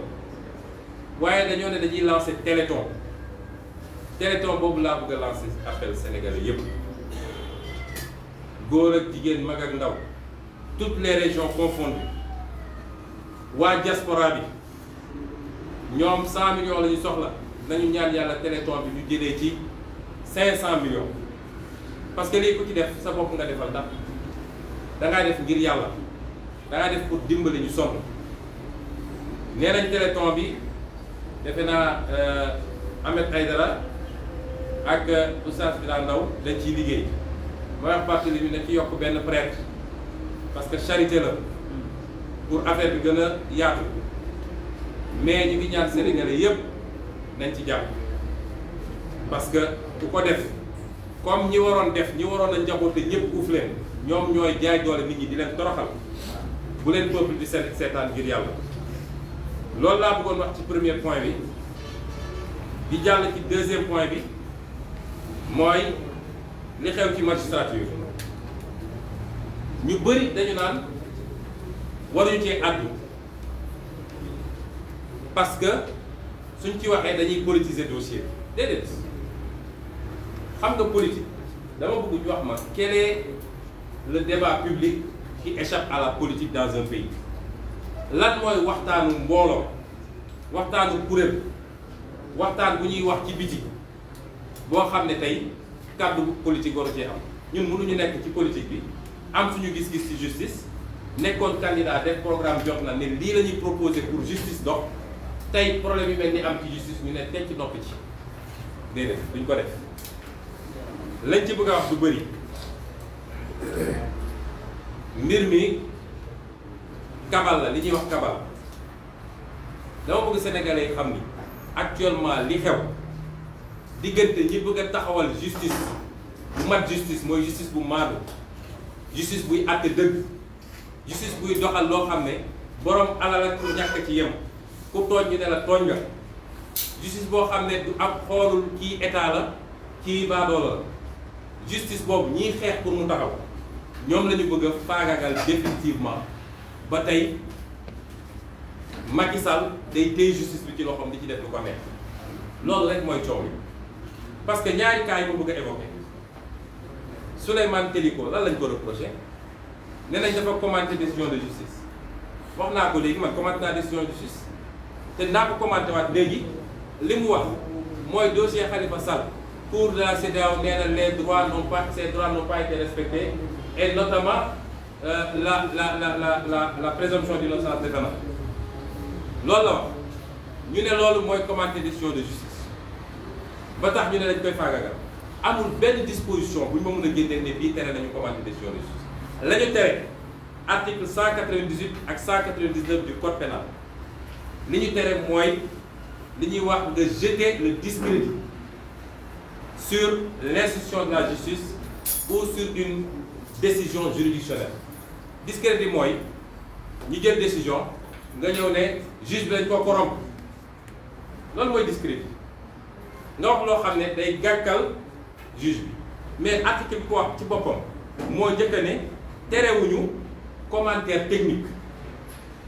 waaye dañoo ne dañuy lancer téléthon boobu laa bëgg a lancer appel sénégalais yépp góor ak jigéen mag ak ndaw toutes les régions confondues waa diaspora bi ñoom 100 millions la ñu soxla nañu ñaan yàlla téléthon bi ñu jëlee ci 500 millions parce que lii ku ci def sa bopp nga defal ndax dangaa def ngir yàlla dangaa def pour dimbali ñu sonn nee nañ téléthon bi defe naa Ahmed Aïdara ak Oustaz Birane Ndaw dañ ciy liggéey ma wax partenaire bi ne ci yokk benn prêtre parce que charité la pour affaire bi gën a yaatu mais ñu ngi ñaan Sénégalais yépp nañ ci jàpp parce que ku ko def comme ñi waroon a njaboote ñëpp uuf leen ñoom ñooy jaay doole nit ñi di leen toroxal bu leen peuple di seetaan ngir yàlla loolu laa bëggoon wax ci premier point bi di jàll ci deuxième point bi mooy li xew ci magistrature ñu bëri dañu naan waruñu cee àddu parce que suñ ci waxee dañuy politiser dossier déedéet xam nga politique dama bëgg ñu wax ma quel est le débat public qui échappe à la politique dans un pays lan mooy waxtaanu mbooloo waxtaanu kuréel waxtaan bu ñuy wax ci biti boo xam ne tey kàddu politique waru cee am ñun mënuñu nekk ci politique bi am suñu gis-gis ci justice nekkoon candidat def programme jot na ne lii la ñuy proposer pour justice dox tey problème yu mel ni am ci justice ñu ne teg ci noppi ci déedéet duñ ko def lañ ci bëgg a wax du bëri mbir mi kabal la li ñuy wax kabal dama bëgg sénégalais yi xam ni actuellement li xew diggante ñi bëgg a taxawal justice bu mat justice mooy justice bu maadu justice buy àtte dëgg justice buy doxal loo xam ne borom alal ak ku ñàkk ci yem ku tooñ ñu ne la tooñ nga justice boo xam ne du ab xoolul kii état la kii baadoola la justice boobu ñiy xeex pour mu taxaw ñoom la ñu bëgg a faagagal définitivement ba tey Macky Sall day téye justice bi ci loxoom di ci def lu ko neex loolu rek mooy coow li parce que ñaari cas yi ma bëgg a évoquer Souleymane Teliko lan lañ ko reproché nee nañ dafa commenté décision de justice wax naa ko léegi man commenté naa décision de justice te naa ko commenté waat léegi li mu wax mooy dossier Khalifa Sall cour de la CEDEAO nee na ces droits n'ont pas été respectés et notamment la présomption d'innocence défendue loolu la wax ñu ne loolu mooy commenté décision de justice ba tax ñu ne dañ koy faagagal amul benn disposition bu ñu ma mën a génnee ne bii tere nañu commenté décision de justice la ñu tere article 198 ak 199 du code pénal li ñu tere mooy li ñuy wax de jeter le discrédit sur l'institution de la justice ou sur une décision juridictionnelle discrédit mooy ñu jël décision nga ñëw ne juge bi dañ ko corrompre loolu mooy discrédit nga wax loo xam ne day gàkkal juge bi mais article bi ko wax ci boppam moo njëkk ne terewuñu commentaire technique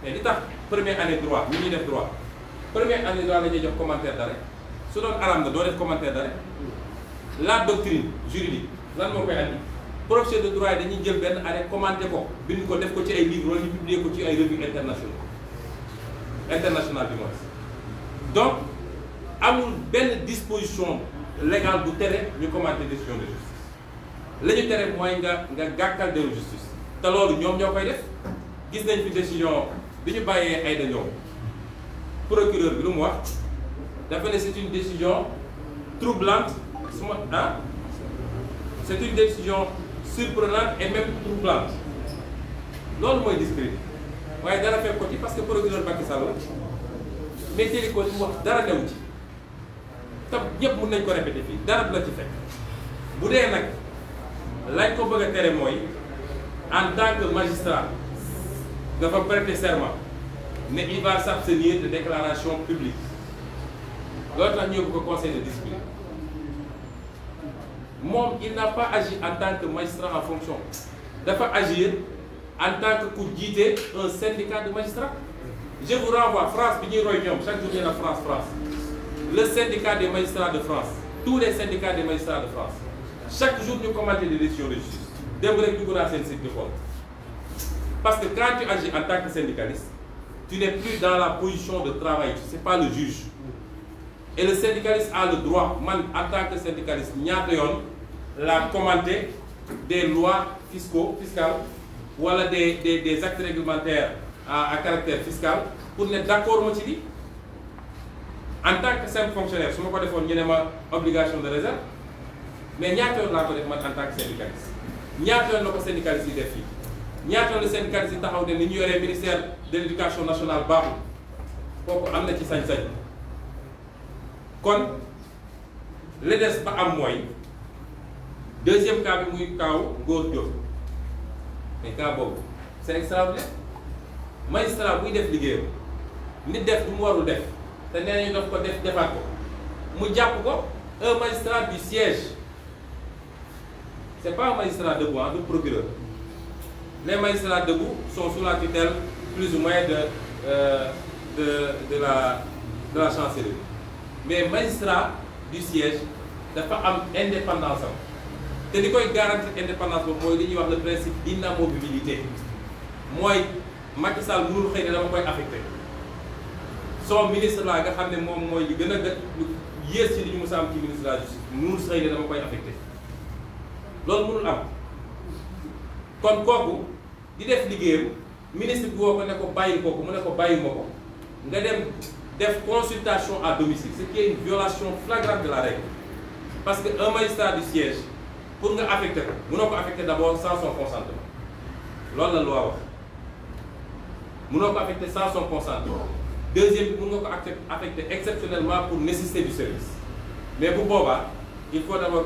mais li tax première année droit ñu ñuy def droit première année droit la ñuy jox commentaire d'arrêt su doon aram na doo def commentaire d'arrêt la doctrine juridique lan moo koy andi professeur de droit yi dañuy jël benn arrêt commenté ko bind ko def ko ci ay livres wala ñu publier ko ci ay revues internationales du moins donc amul benn disposition légale bu tere ñu commenter décision de justice la ñu tere mooy nga gàkkal deru justice te loolu ñoom ñoo koy def gis nañ fi décision bi ñu bàyyee ay dañoo procureur bi lu mu wax dafa ne c'est une décision troublante c'est une décision surprenante et même troublante loolu mooy discrédit waaye dara fekk ko ci parce que procureur Macky Sall la mais Teliko li mu wax dara new ci tam ñëpp mën nañ ko répéter fii dara du la ci fekk bu dee nag lañ ko bëgg a tere mooy en tant que magistrat dafa prêter serment ne il va s'abstenir de déclaration publique loolu tax ñu yóbbu ko conseil de discipline moom il n'a pas agi en tant que magistrat en fonction dafa agir en tant que ku jiite un syndicat de magistrats. Je vous renvoie France bi ñuy roy ñoom chaque jour ñu ne France le syndicat des magistrats de France tous les syndicats des magistrats de France chaque jour ñu commenter des décisions de justice démb rek dugg naa seen site di xool parce que quand tu agis en tant que syndicaliste tu n'es plus dans la position de travail c'est pas le juge et le syndicaliste a le droit man en tant que syndicaliste ñaata yoon la commenter des lois fiscales wala des actes réglementaires à caractère fiscal pour ne d'accord ma ci di en tant que simple fonctionnaire su ma ko defoon ñu ne ma obligation de réserve mais ñaata yoon laa ko def man en tant que syndicaliste ñaata yoon la ko syndicaliste yi def fii ñaata yoon la syndicaliste yi taxaw ne ni ñu yoree ministère de l'éducation nationale baaxul kooku am na ci sañ-sañ kon li des ba am mooy deuxième cas bi muy kaaw Ngor Diop mais cas boobu c'est extraordinaire magistrat buy def liggéeyam nit def du mu warul def te nee nañu daf ko defaat ko mu jàpp ko un magistrat du siège c'est pas un magistrat debout du procureur les magistrats debout sont sous la tutelle plus ou moins de la chancellerie mais magistrat du siège dafa am indépendance am te li koy garantir indépendance boobu mooy li ñuy wax le principe d'inamovibilité mooy Macky Sall mënul xëy ne dama koy affecté son ministre la nga xam ne moom mooy li gën a yées ci li ñu mës a am ci ministre de la justice mënul xëy ne dama koy affecté loolu mënul am kon kooku di def liggéeyam ministre bi woo ko ne ko bàyyi kooku mu ne ko bàyyi ma ko nga dem def consultation à domicile ce qui est une violation flagrante de la règle parce que un magistrat du siège pour nga affecté ko mënoo ko affecté d'abord sans son consentement loolu la loi wax mënoo ko affecté sans son consentement deuxième bi mën nga ko affecté exceptionnellement pour nécessité du service mais bu boobaa il faut d'abord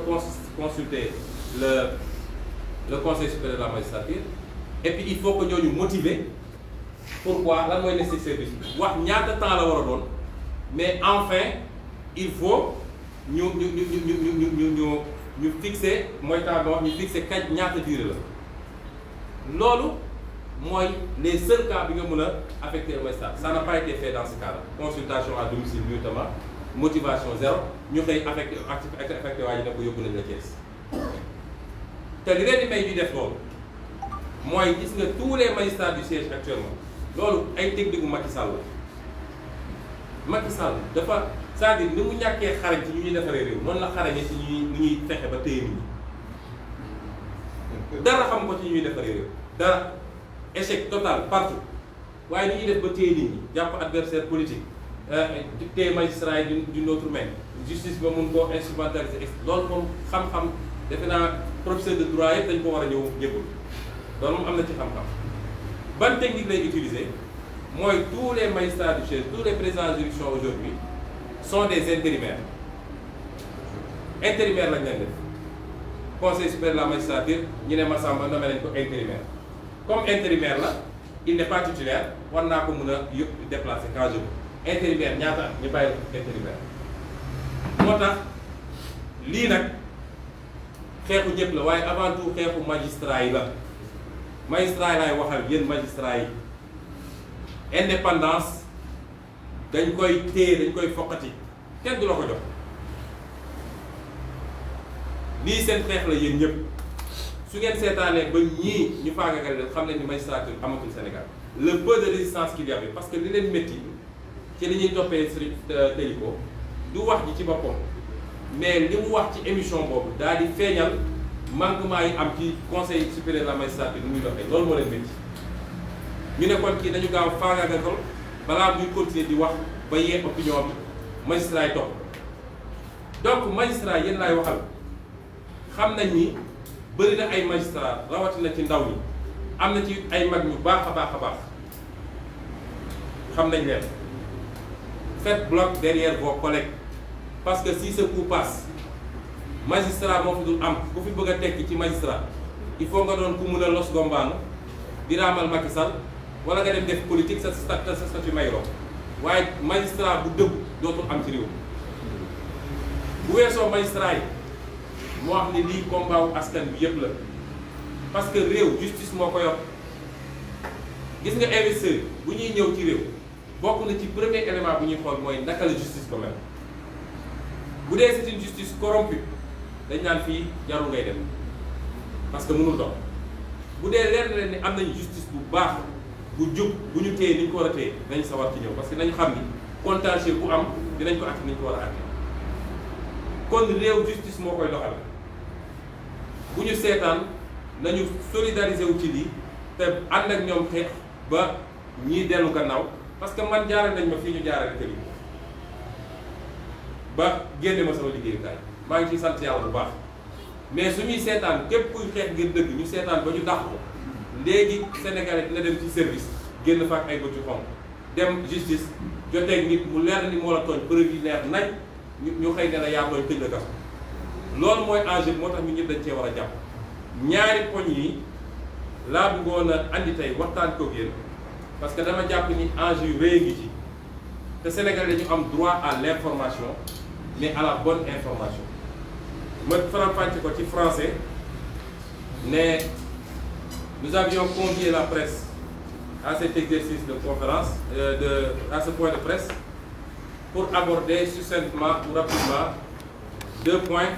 consulter le conseil supérieur de la magistrature et puis il faut que ñooñu motiver pourquoi lan mooy nécessité service bi wax ñaata temps la war a doon mais enfin il faut ñu fixer mooy temps bi wax ñu fixer kañ ñaata durée la loolu mooy les seuls cas bi nga mën a affecter le magistrat ça n'a pas été fait dans ce cas-là consultation à domicile notamment motivation zéro ñu xëy affecté waa ji ne ko yóbbu nañ la Thiès te li leen di may ñu def loolu mooy gis nga tous les magistrats du siège actuellement loolu ay technique bu Macky Sall la Macky Sall dafa c'est-à-dire ni mu ñàkkee xarañ ci ñu ñuy defaree réew noonu la xarañee ci ñuy fexe ba téye nit ñi dara xam ko ci ñuy defaree réew dara échec total partout waaye ni ñuy def ba téye nit ñi jàpp adversaire politique téye magistrat yi d'une autre main justice ba mun koo instrumentaliser loolu moom xam-xam defe naa professeur de droit yëpp dañ ko war a ñëw jébul loolu moom am na ci xam-xam ban technique lay utiliser mooy tous les magistrats du siège tous les présidents de juridiction aujourd'hui sont des intérimaires intérimaires lañ leen def conseil supérieur de la magistrature ñu ne Massamba nommé nañ ko intérimaire comme intérimaire la il n'est pas titulaire war naa ko mën a yëpp déplacer quand je veux intérimaire ñaata ñu bàyyi ko intérimaire moo tax lii nag xeexu ñëpp la waaye avant tout xeexu magistrat yi la magistrat yi laay waxal yéen magistrat yi indépendance dañ koy téye dañ koy foqati kenn du la ko jox lii seen xeex la yéen ñëpp su ngeen seetaanee ba ñii ñu faagagal leen xam ne ni magistrature amatul Sénégal le peu de résistance qu'il y avait parce que li leen métti ci li ñuy toppee Serigne Téliko du wax ji ci boppam mais li mu wax ci émission boobu daal di feeñal manquement yi am ci conseil supérieur de la magistrature ni muy doxee loolu moo leen métti ñu ne kon kii dañu gaaw faagagal ko balaa muy continuer di wax ba yee opinion bi magistrat yi topp donc magistrat yéen laay waxal xam nañ ni bëri na ay magistrat rawatina ci ndaw ñi am na ci ay mag ñu baax a baax a baax xam nañ leen faites bloc derrière vos collègues parce que si ce coup passe magistrat moo fi dul am ku fi bëgg a tekki ci magistrat il faut nga doon ku mun a los gombaanu di raamal Macky Sall wala nga dem def politique sa statut may loo waaye magistrat bu dëgg dootul am ci réew bu weesoo magistrat yi moo wax ni lii combat wu askan bi yëpp la parce que réew justice moo ko yor gis nga investisseur bu ñuy ñëw ci réew bokk na ci premier élément bu ñuy xool mooy naka la justice ko mel bu dee c'est une justice corrompue dañ naan fii jarul ngay dem parce que mënul dox bu dee leer na leen ni am nañu justice bu baax bu jub bu ñu téye ni ñu ko war a téye dañ sawar ci ñëw parce que nañu xam ni contentieux bu am dinañ ko àtte ni ñu ko war a àtte kon réew justice moo koy doxal bu ñu seetaan nañu solidariser wu ci lii te ànd ak ñoom xeex ba ñii dellu gannaaw parce que man jaarale nañ ma fii ñu jaarale kër yi ba génne ma sama liggéeyukaay maa ngi ciy sant yàlla bu baax mais suñuy seetaan képp kuy xeex ngir dëgg ñu seetaan ba ñu dàq ko léegi Sénégalais dina dem ci service génn fa ak ay bët yu xonq dem justice joteeg nit mu leer ni moo la tooñ preuve yi leer nañ ñu xëy ne la yaa tooñ tëj la kaso loolu mooy enjeu moo tax ñu ñëpp dañ cee war a jàpp ñaari poñ yi laa bëggoon a andi tey waxtaan koog yéen parce que dama jàpp ni enjeu yu rëy ngi ci te Sénégalais dañu am droit à l'information mais à la bonne information ma faram-fàcce ko ci français ne nous avions convié la presse à cet exercice de conférence à ce point de presse pour aborder succinctement ou rapidement deux points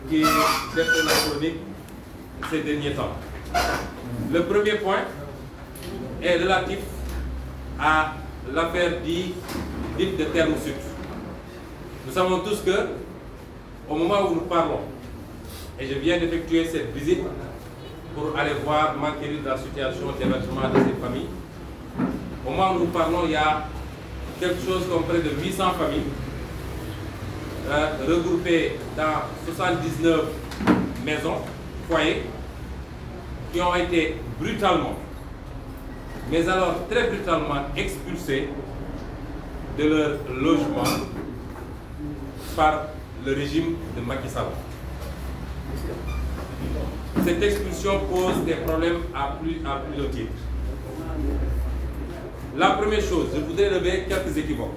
qui défendent la chronique ces derniers temps. Le premier point est relatif à l'affaire dite de Terme Sud. Nous savons tous que, au moment où nous parlons, et je viens d'effectuer cette visite pour aller voir m'enquérir de la situation d'hébergement de ces familles, au moment où nous parlons, il y a quelque chose comme près de 800 familles regroupées dans 79 maisons, foyers, qui ont été brutalement, mais alors très brutalement expulsés de leur logement par le régime de Macky Sall. Cette expulsion pose des problèmes à plus de titres. La première chose, je voudrais lever quelques équivoques.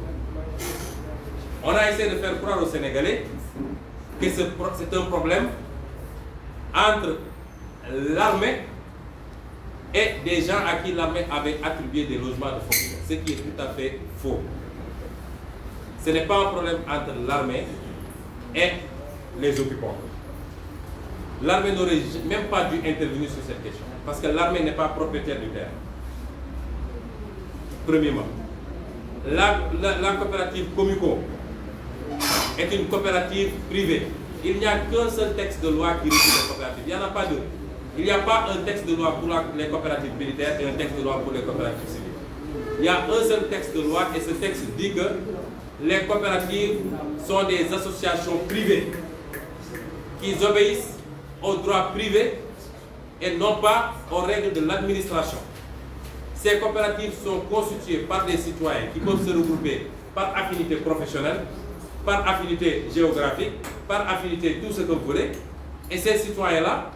On a essayé de faire croire aux Sénégalais que c'est un problème entre l'armée et des gens à qui l'armée avait attribué des logements de fonctionnaires, ce qui est tout à fait faux. Ce n'est pas un problème entre l'armée et les occupants. L'armée n'aurait même pas dû intervenir sur cette question, parce que l'armée n'est pas propriétaire du terrain. Premièrement, la coopérative Comico est une coopérative privée. Il n'y a qu'un seul texte de loi qui régit les coopératives. Il n'y en a pas deux. Il n'y a pas un texte de loi pour les coopératives militaires et un texte de loi pour les coopératives civiles. Il y a un seul texte de loi et ce texte dit que les coopératives sont des associations privées qui obéissent aux droits privés et non pas aux règles de l'administration. Ces coopératives sont constituées par des citoyens qui peuvent se regrouper par affinité professionnelle, par affinité géographique, par affinité tout ce que vous voulez. Et ces citoyens-là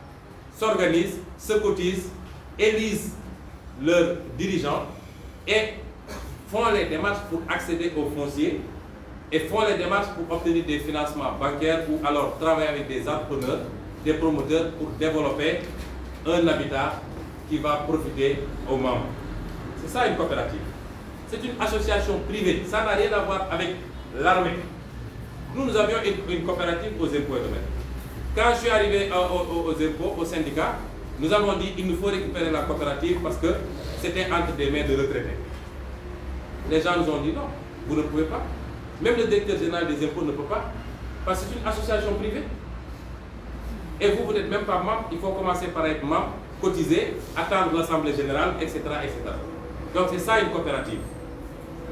s'organisent, se cotisent, élisent leurs dirigeants et font les démarches pour accéder aux fonciers et font les démarches pour obtenir des financements bancaires ou alors travailler avec des entrepreneurs, des promoteurs pour développer un habitat qui va profiter aux membres. C'est ça une coopérative. C'est une association privée. Ça n'a rien à voir avec l'armée. Nous avions une coopérative aux impôts et domaines. Quand je suis arrivé aux impôts, au syndicat, nous avons dit qu'il nous faut récupérer la coopérative parce que c'était entre des mains de retraités. Les gens nous ont dit non, vous ne pouvez pas. Même le directeur général des impôts ne peut pas, parce que c'est une association privée. Et vous n'êtes même pas membre, il faut commencer par être membre, cotiser, attendre l'Assemblée générale, etc., etc. Donc c'est ça une coopérative.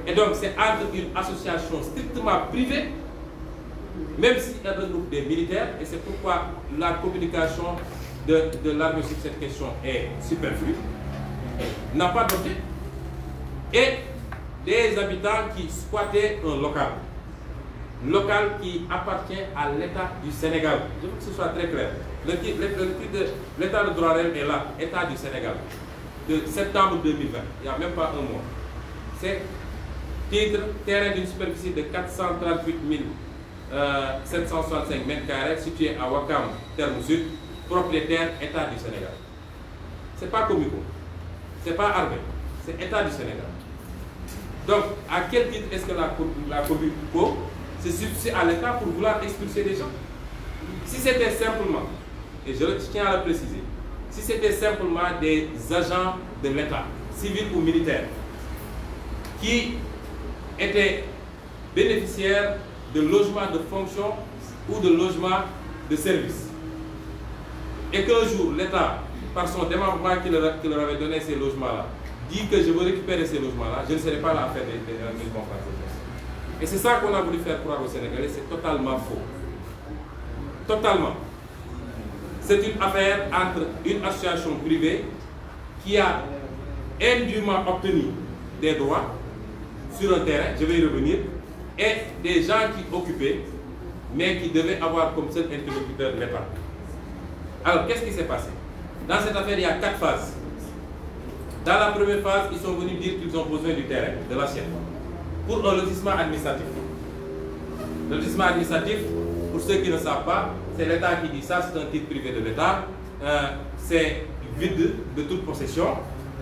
Et donc c'est entre une association strictement privée, même si elle regroupe des militaires, et c'est pourquoi la communication de l'armée sur cette question est superflue, n'a pas d'objet, et des habitants qui squattaient un local qui appartient à l'État du Sénégal. Je veux que ce soit très clair. L'État de droit est là, État du Sénégal, de septembre 2020, il n'y a même pas un mois. C'est titre terrain d'une superficie de 438 765 m², situé à Ouakam, Terme Sud, propriétaire État du Sénégal. C'est pas Comico, c'est pas armée, c'est État du Sénégal. Donc, à quel titre est-ce que la Comico se substitue à l'État pour vouloir expulser des gens? Si c'était simplement, et je tiens à le préciser, si c'était simplement des agents de l'État, civils ou militaires, qui étaient bénéficiaires de logements de fonction ou de logements de service, et qu'un jour l'État, par son démembrement qui leur avait donné ces logements-là, dit que je veux récupérer ces logements-là, je ne serai pas là à faire des conférences. Et c'est ça qu'on a voulu faire croire aux Sénégalais, c'est totalement faux. Totalement. C'est une affaire entre une association privée qui a indûment obtenu des droits sur un terrain, je vais y revenir, et des gens qui occupaient, mais qui devaient avoir comme seul interlocuteur l'État. Alors, qu'est-ce qui s'est passé? Dans cette affaire, il y a 4 phases. Dans la première phase, ils sont venus dire qu'ils ont besoin du terrain, de l'assiette, pour un lotissement administratif. Le lotissement administratif, pour ceux qui ne savent pas, c'est l'État qui dit ça, c'est un titre privé de l'État, c'est vide de toute possession,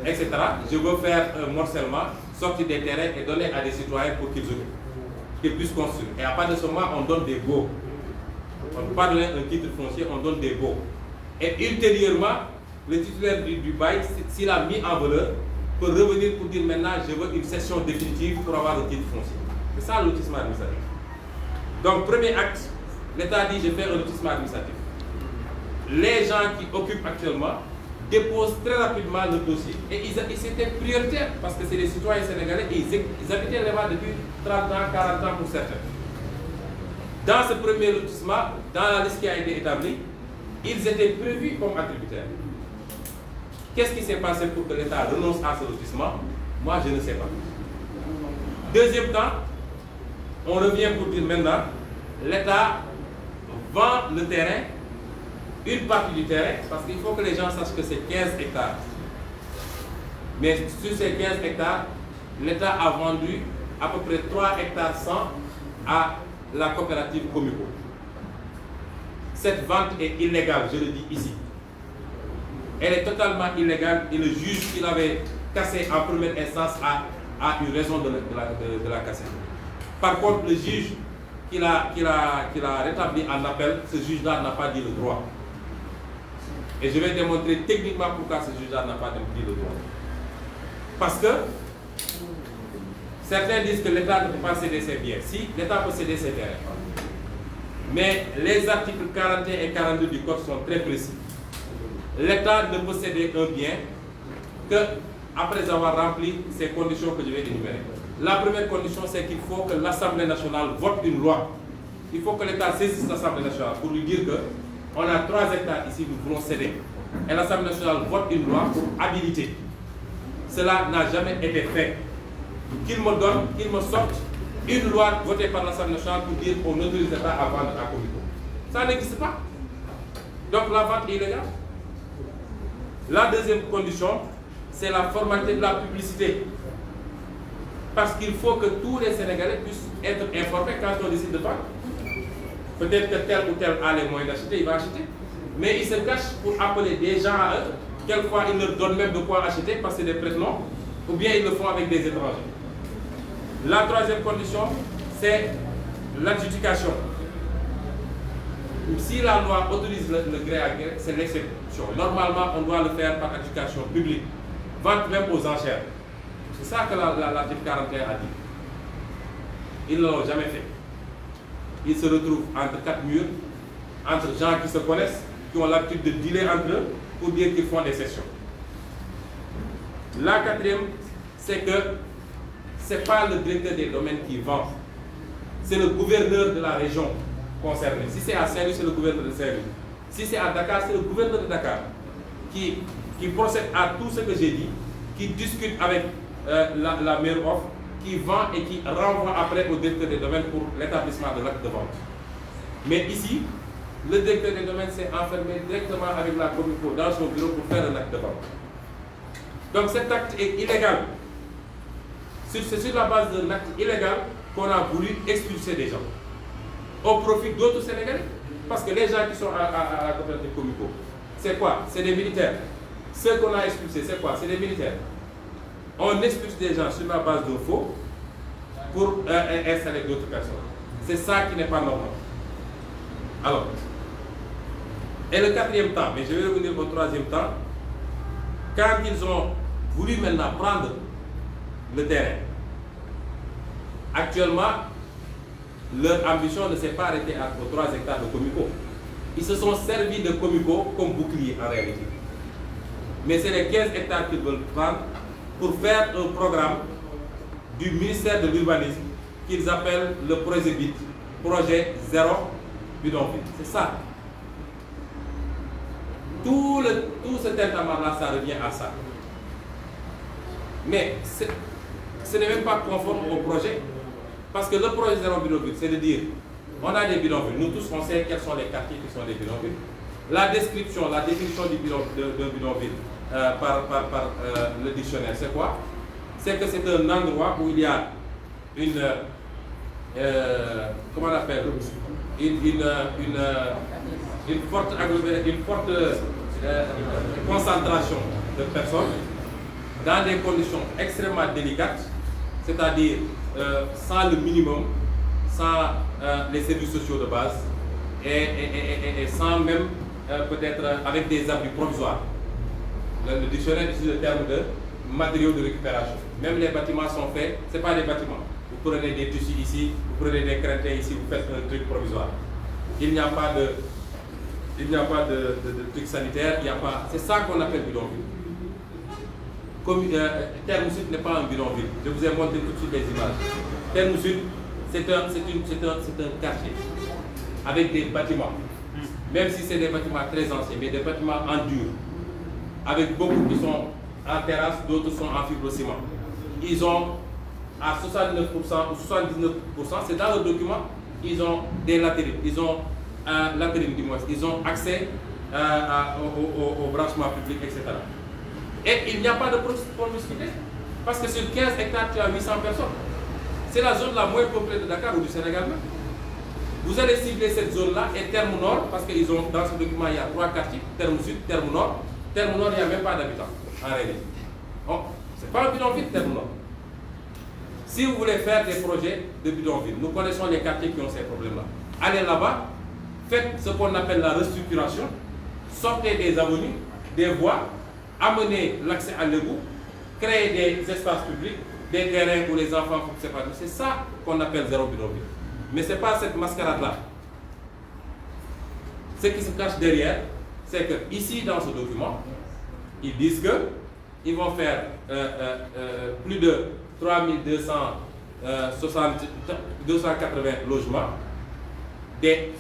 etc. Je veux faire un morcellement, sortir des terrains et donner à des citoyens pour qu'ils occupent, qu'ils puissent construire. Et à partir de ce moment, on donne des baux. On ne peut pas donner un titre foncier, on donne des baux. Et ultérieurement, le titulaire du bail, s'il a mis en valeur, peut revenir pour dire maintenant je veux une cession définitive pour avoir un titre foncier. C'est ça le lotissement administratif. Donc, premier acte, l'État dit je fais un lotissement administratif. Les gens qui occupent actuellement déposent très rapidement le dossier. Et c'était prioritaire parce que c'est des citoyens sénégalais et ils habitaient là-bas depuis 30 ans, 40 ans pour certains. Dans ce premier lotissement, dans la liste qui a été établie, ils étaient prévus comme attributaires. Qu'est-ce qui s'est passé pour que l'État renonce à ce lotissement? Moi, je ne sais pas. Deuxième temps, on revient pour dire maintenant, l'État vend le terrain, une partie du terrain, parce qu'il faut que les gens sachent que c'est 15 hectares. Mais sur ces 15 hectares, l'État a vendu à peu près 3 hectares 100 à la coopérative Comico. Cette vente est illégale, je le dis ici. Elle est totalement illégale et le juge qui l'avait cassée en première instance a eu raison de la casser. Par contre, le juge qui l'a rétabli en appel, ce juge-là n'a pas dit le droit. Et je vais démontrer techniquement pourquoi ce juge-là n'a pas dit le droit. Parce que certains disent que l'État ne peut pas céder ses biens. Si, l'État peut céder ses terrains. Mais les articles 41 et 42 du Code sont très précis. L'État ne peut céder un bien qu'après avoir rempli ces conditions que je vais énumérer. La première condition, c'est qu'il faut que l'Assemblée nationale vote une loi. Il faut que l'État saisisse l'Assemblée nationale pour lui dire qu'on a 3 hectares ici, nous voulons céder. Et l'Assemblée nationale vote une loi pour habiliter. Cela n'a jamais été fait. Qu'il me donne, qu'il me sorte une loi votée par l'Assemblée nationale pour dire qu'on autorise l'État à vendre à Comico. Ça n'existe pas. Donc la vente est illégale. La deuxième condition, c'est la formalité de la publicité. Parce qu'il faut que tous les Sénégalais puissent être informés quand on décide de vendre. Peut-être que tel ou tel a les moyens d'acheter, il va acheter. Mais il se cache pour appeler des gens à eux. Quelquefois, ils leur donnent même de quoi acheter parce que c'est des prête-noms. Ou bien ils le font avec des étrangers. La troisième condition, c'est l'adjudication. Si la loi autorise le gré à gré, c'est l'exception. Normalement, on doit le faire par adjudication publique. Vente même aux enchères. C'est ça que l'article 41 a dit. Ils ne l'ont jamais fait. Ils se retrouvent entre 4 murs, entre gens qui se connaissent, qui ont l'habitude de dealer entre eux pour dire qu'ils font des sessions. La quatrième, c'est que ce n'est pas le directeur des domaines qui vend, c'est le gouverneur de la région concernée. Si c'est à Saint-Louis, c'est le gouverneur de Saint-Louis. Si c'est à Dakar, c'est le gouverneur de Dakar qui procède à tout ce que j'ai dit, qui discute avec la meilleure offre, qui vend et qui renvoie après au directeur des domaines pour l'établissement de l'acte de vente. Mais ici, le directeur des domaines s'est enfermé directement avec la Comico dans son bureau pour faire un acte de vente. Donc cet acte est illégal. C'est sur la base d'un acte illégal qu'on a voulu expulser des gens au profit d'autres Sénégalais. Parce que les gens qui sont à la coopérative Comico, c'est quoi? C'est des militaires. Ceux qu'on a expulsés, c'est quoi? C'est des militaires. On expulse des gens sur la base d'un faux pour installer d'autres personnes. C'est ça qui n'est pas normal. Alors, et le quatrième temps, mais je vais revenir au troisième temps, quand ils ont voulu maintenant prendre le terrain, actuellement, leur ambition ne s'est pas arrêtée aux 3 hectares de Comico. Ils se sont servis de Comico comme bouclier en réalité. Mais c'est les 15 hectares qu'ils veulent prendre pour faire un programme du ministère de l'Urbanisme qu'ils appellent le projet BIT, projet zéro bidonville. C'est ça. Tout ce tintamarre-là, ça revient à ça. Mais ce n'est même pas conforme au projet. Parce que le projet zéro bidonville, c'est de dire, on a des bidonvilles. Nous tous, on sait quels sont les quartiers qui sont des bidonvilles. La description, la définition d'un bidonville par le dictionnaire, c'est quoi? C'est que c'est un endroit où il y a une comment on appelle, une forte concentration de personnes dans des conditions extrêmement délicates, c'est-à-dire sans le minimum, sans les services sociaux de base et sans même peut-être avec des abris provisoires. Le dictionnaire utilise le terme de matériaux de récupération. Même les bâtiments sont faits, ce n'est pas des bâtiments. Vous prenez des tissus ici, vous prenez des crétins ici, vous faites un truc provisoire. Il n'y a pas de truc sanitaire, il n'y a pas. C'est ça qu'on appelle bidonville. Terme Sud n'est pas un bidonville. Je vous ai montré tout de suite les images. Terme Sud, c'est un quartier avec des bâtiments. même si c'est des bâtiments très anciens, mais des bâtiments en dur, avec beaucoup qui sont en terrasse, d'autres sont en fibrociment. Ils ont à 69% ou 79%, c'est dans le document, ils ont des latérines, ils ont latérines du moins, ils ont accès au branchement public, etc. Et il n'y a pas de promiscuité, parce que sur 15 hectares, tu as 800 personnes. C'est la zone la moins peuplée de Dakar ou du Sénégal même. Vous allez cibler cette zone-là et Terme Nord, parce qu'ils ont dans ce document, il y a 3 quartiers, Terme Sud, Terme Nord. Terme Nord, il n'y a même pas d'habitants, en réalité. Bon, ce n'est pas un bidonville, Terme Nord. Si vous voulez faire des projets de bidonville, nous connaissons les quartiers qui ont ces problèmes-là. Allez là-bas, faites ce qu'on appelle la restructuration, sortez des avenues, des voies, amenez l'accès à l'égout, créez des espaces publics, des terrains où les enfants peuvent s'épanouir. C'est ça qu'on appelle zéro bidonville. Mais ce n'est pas cette mascarade-là. Ce qui se cache derrière, c'est que ici dans ce document, ils disent qu'ils vont faire plus de 280 logements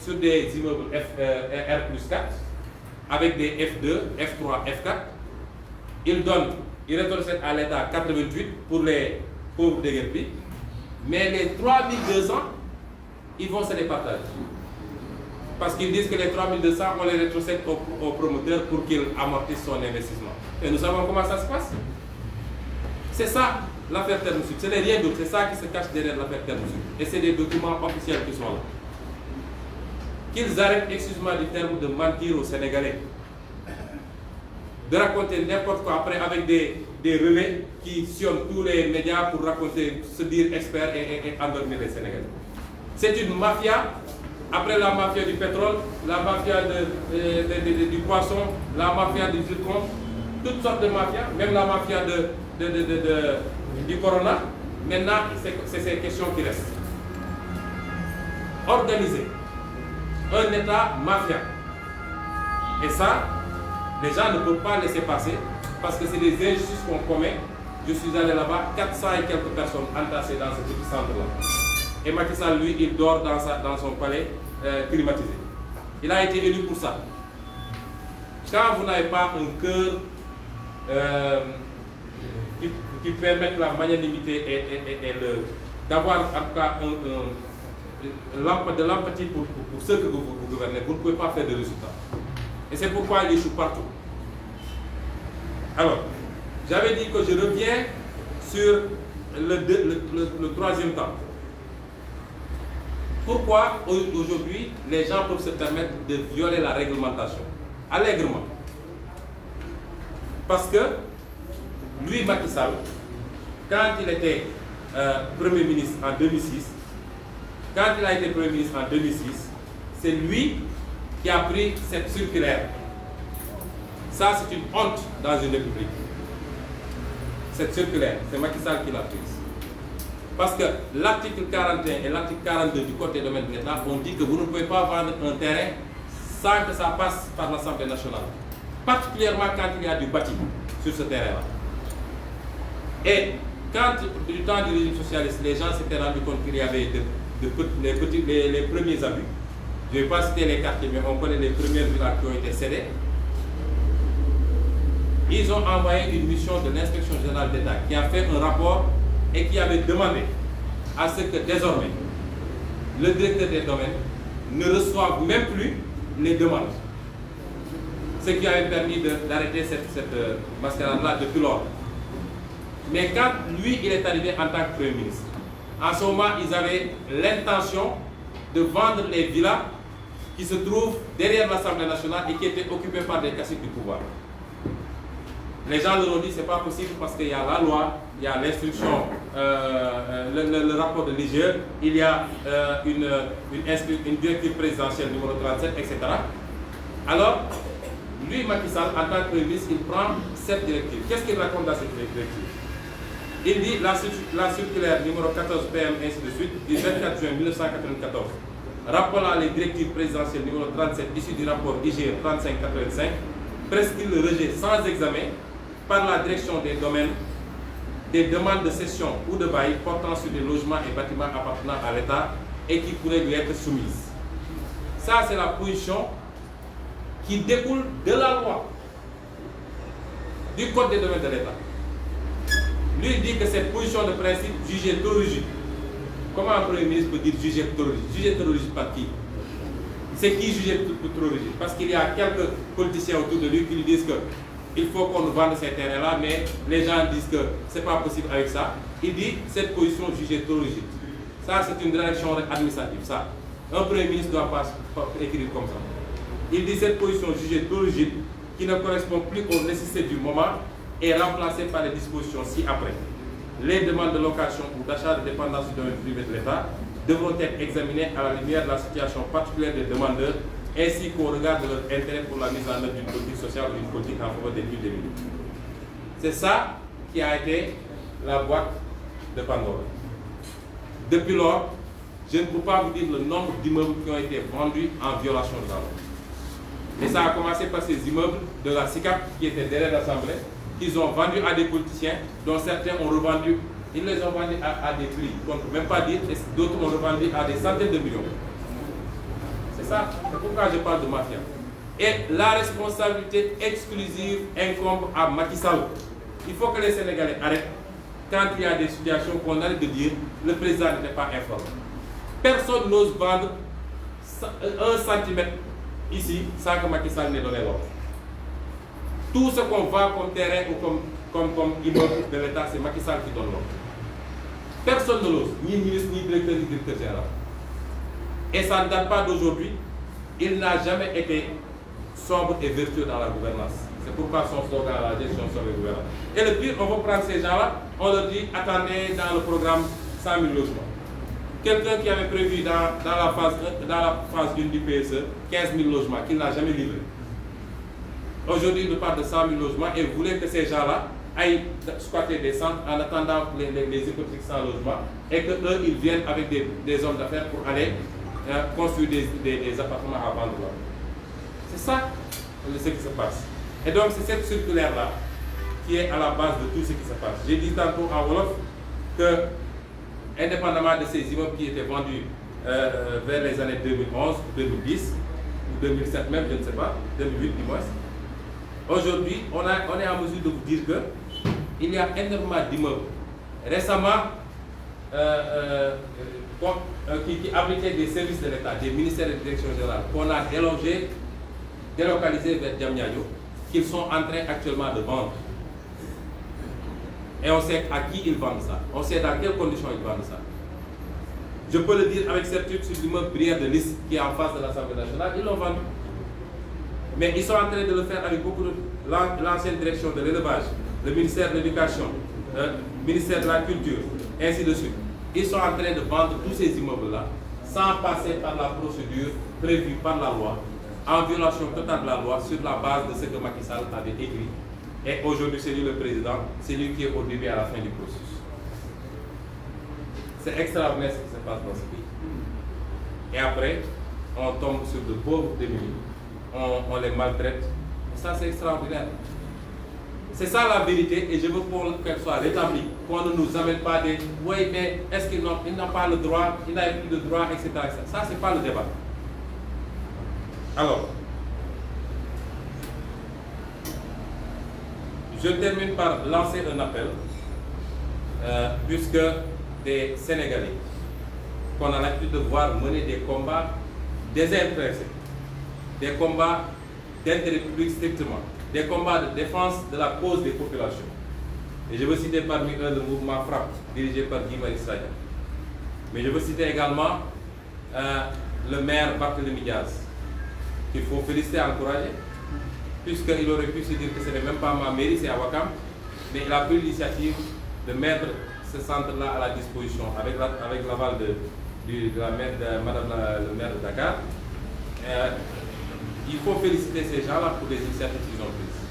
sur des immeubles R+4 avec des F2, F3, F4. Ils rétrocèdent à l'État 88 pour les pauvres déguerpis, mais les 3200, ils vont se les partager. Parce qu'ils disent que les 3200, on les rétrocède au promoteur pour qu'il amortisse son investissement. Et nous savons comment ça se passe. C'est ça l'affaire Terme Sud. Ce n'est rien d'autre. C'est ça qui se cache derrière l'affaire Terme Sud. Et c'est des documents officiels qui sont là. Qu'ils arrêtent, excuse-moi du terme, de mentir aux Sénégalais. De raconter n'importe quoi après avec des relais qui sillonnent tous les médias pour raconter, se dire experts et endormir les Sénégalais. C'est une mafia. Après la mafia du pétrole, la mafia du poisson, la mafia du zircon, toutes sortes de mafias, même la mafia du corona. Maintenant, c'est ces questions qui restent. Organiser un État mafia. Et ça, les gens ne peuvent pas laisser passer parce que c'est des injustices qu'on commet. Je suis allé là-bas, 400 et quelques personnes entassées dans ce petit centre-là. Et Macky Sall, lui, il dort dans son palais climatisé. Il a été élu pour ça. Quand vous n'avez pas un cœur qui permette la magnanimité et d'avoir en tout cas de l'empathie pour ceux que vous gouvernez, vous ne pouvez pas faire de résultats. Et c'est pourquoi il échoue partout. Alors, j'avais dit que je reviens sur le troisième temps. Pourquoi aujourd'hui les gens peuvent se permettre de violer la réglementation allègrement? Parce que lui, Macky Sall, quand il était Premier ministre en 2006, quand il a été Premier ministre en 2006, c'est lui qui a pris cette circulaire. Ça, c'est une honte dans une république. Cette circulaire, c'est Macky Sall qui l'a prise. Parce que l'article 41 et l'article 42 du Code des domaines de l'État ont dit que vous ne pouvez pas vendre un terrain sans que ça passe par l'Assemblée nationale. Particulièrement quand il y a du bâti sur ce terrain-là. Et quand, du temps du régime socialiste, les gens s'étaient rendus compte qu'il y avait les premiers abus. Je ne vais pas citer les quartiers, mais on connaît les premières villas qui ont été cédées. Ils ont envoyé une mission de l'inspection générale d'État qui a fait un rapport et qui avait demandé à ce que désormais le directeur des domaines ne reçoive même plus les demandes. Ce qui avait permis d'arrêter cette mascarade-là depuis lors. Mais quand lui, il est arrivé en tant que Premier ministre, en ce moment, ils avaient l'intention de vendre les villas qui se trouvent derrière l'Assemblée nationale et qui étaient occupées par des caciques du pouvoir. Les gens leur ont dit que ce n'est pas possible parce qu'il y a la loi, il y a l'instruction, le rapport de l'IGE, il y a une directive présidentielle numéro 37, etc. Alors, lui, Macky Sall, en tant que Premier ministre, il prend cette directive. Qu'est-ce qu'il raconte dans cette directive? Il dit la circulaire numéro 14 PM, ainsi de suite, du 24 juin 1994, rappelant les directives présidentielles numéro 37 issues du rapport IGE 3585, prescrit le rejet sans examen par la direction des domaines des demandes de cession ou de bail portant sur des logements et bâtiments appartenant à l'État et qui pourraient lui être soumises. Ça, c'est la position qui découle de la loi, du code des domaines de l'État. Lui il dit que cette position de principe jugée trop rigide. Comment un Premier ministre peut dire jugée trop rigide? Jugée trop rigide par qui? C'est qui jugé trop rigide? Parce qu'il y a quelques politiciens autour de lui qui lui disent qu'il faut qu'on nous vende ces terrains-là, mais les gens disent que ce n'est pas possible avec ça. Il dit cette position jugée trop rigide. Ça, c'est une direction administrative. Ça, un Premier ministre ne doit pas écrire comme ça. Il dit cette position jugée trop rigide, qui ne correspond plus aux nécessités du moment, est remplacée par les dispositions ci-après. Les demandes de location ou d'achat de dépendance du domaine privé de l'État devront être examinées à la lumière de la situation particulière des demandeurs, ainsi qu'au regard de leur intérêt pour la mise en œuvre d'une politique sociale ou d'une politique en faveur des plus démunis. C'est ça qui a été la boîte de Pandore. Depuis lors, je ne peux pas vous dire le nombre d'immeubles qui ont été vendus en violation de la loi. Et ça a commencé par ces immeubles de la SICAP qui étaient derrière l'Assemblée, qu'ils ont vendus à des politiciens, dont certains ont revendu, ils les ont vendus à des prix qu'on ne peut même pas dire, et d'autres ont revendu à des centaines de millions. C'est ça, c'est pourquoi je parle de mafia. Et la responsabilité exclusive incombe à Macky Sall. Il faut que les Sénégalais arrêtent quand il y a des situations qu'on arrête de dire le président n'était pas informé. Personne n'ose vendre 1 centimètre ici sans que Macky Sall n'ait donné l'ordre. Tout ce qu'on vend comme terrain ou comme immeuble de l'État, c'est Macky Sall qui donne l'ordre. Personne ne l'ose, ni ministre, ni directeur, ni directeur général. Et ça ne date pas d'aujourd'hui. Il n'a jamais été sobre et vertueux dans la gouvernance. C'est pourquoi son slogan à la gestion sobre et gouvernance. Et le pire, on va prendre ces gens-là, on leur dit, attendez, dans le programme 100 000 logements. Quelqu'un qui avait prévu dans la phase 1 du PSE 15 000 logements, qu'il n'a jamais livré. Aujourd'hui, il nous parle de 100 000 logements et vous voulez que ces gens-là aillent squatter des centres en attendant les hypothèques sans logement et qu'eux, ils viennent avec des hommes d'affaires pour aller construire des appartements à vendre là. C'est ça ce qui se passe. Et donc, c'est cette circulaire-là qui est à la base de tout ce qui se passe. J'ai dit tantôt en Wolof que, indépendamment de ces immeubles qui étaient vendus vers les années 2011, 2010, ou 2007 même, je ne sais pas, 2008 du moins, aujourd'hui, on est en mesure de vous dire qu'il y a énormément d'immeubles. Récemment, qui abritaient des services de l'État, des ministères de direction générale, qu'on a délocalisés vers Diamniadio, qu'ils sont en train actuellement de vendre. Et on sait à qui ils vendent ça. On sait dans quelles conditions ils vendent ça. Je peux le dire avec certitude sur l'immeuble Brière de Nice, qui est en face de l'Assemblée nationale, ils l'ont vendu. Mais ils sont en train de le faire avec beaucoup de l'ancienne direction de l'élevage, le ministère de l'Éducation, le ministère de la Culture, ainsi de suite. Ils sont en train de vendre tous ces immeubles-là sans passer par la procédure prévue par la loi, en violation totale de la loi, sur la base de ce que Macky Sall avait écrit. Et aujourd'hui, c'est lui le président, c'est lui qui est au début et à la fin du processus. C'est extraordinaire ce qui se passe dans ce pays. Et après, on tombe sur de pauvres démunis, on les maltraite. Et ça, c'est extraordinaire. C'est ça la vérité et je veux qu'elle soit rétablie. Qu'on ne nous amène pas des « oui, mais est-ce qu'ils n'ont pas le droit, ils n'avaient plus de droit, etc. » Ça, c'est pas le débat. Alors, je termine par lancer un appel, puisque des Sénégalais qu'on a l'habitude de voir mener des combats désintéressés, des combats d'intérêt public strictement, des combats de défense de la cause des populations. Et je veux citer parmi eux le mouvement FRAPP, dirigé par Guy Marius Sagna. Mais je veux citer également le maire Barthélémy Diaz, qu'il faut féliciter et encourager, puisqu'il aurait pu se dire que ce n'est même pas ma mairie, c'est à Ouakam, mais il a pris l'initiative de mettre ce centre-là à la disposition avec l'aval de la maire, de Madame le maire de Dakar. Il faut féliciter ces gens-là pour les initiatives qu'ils ont prises.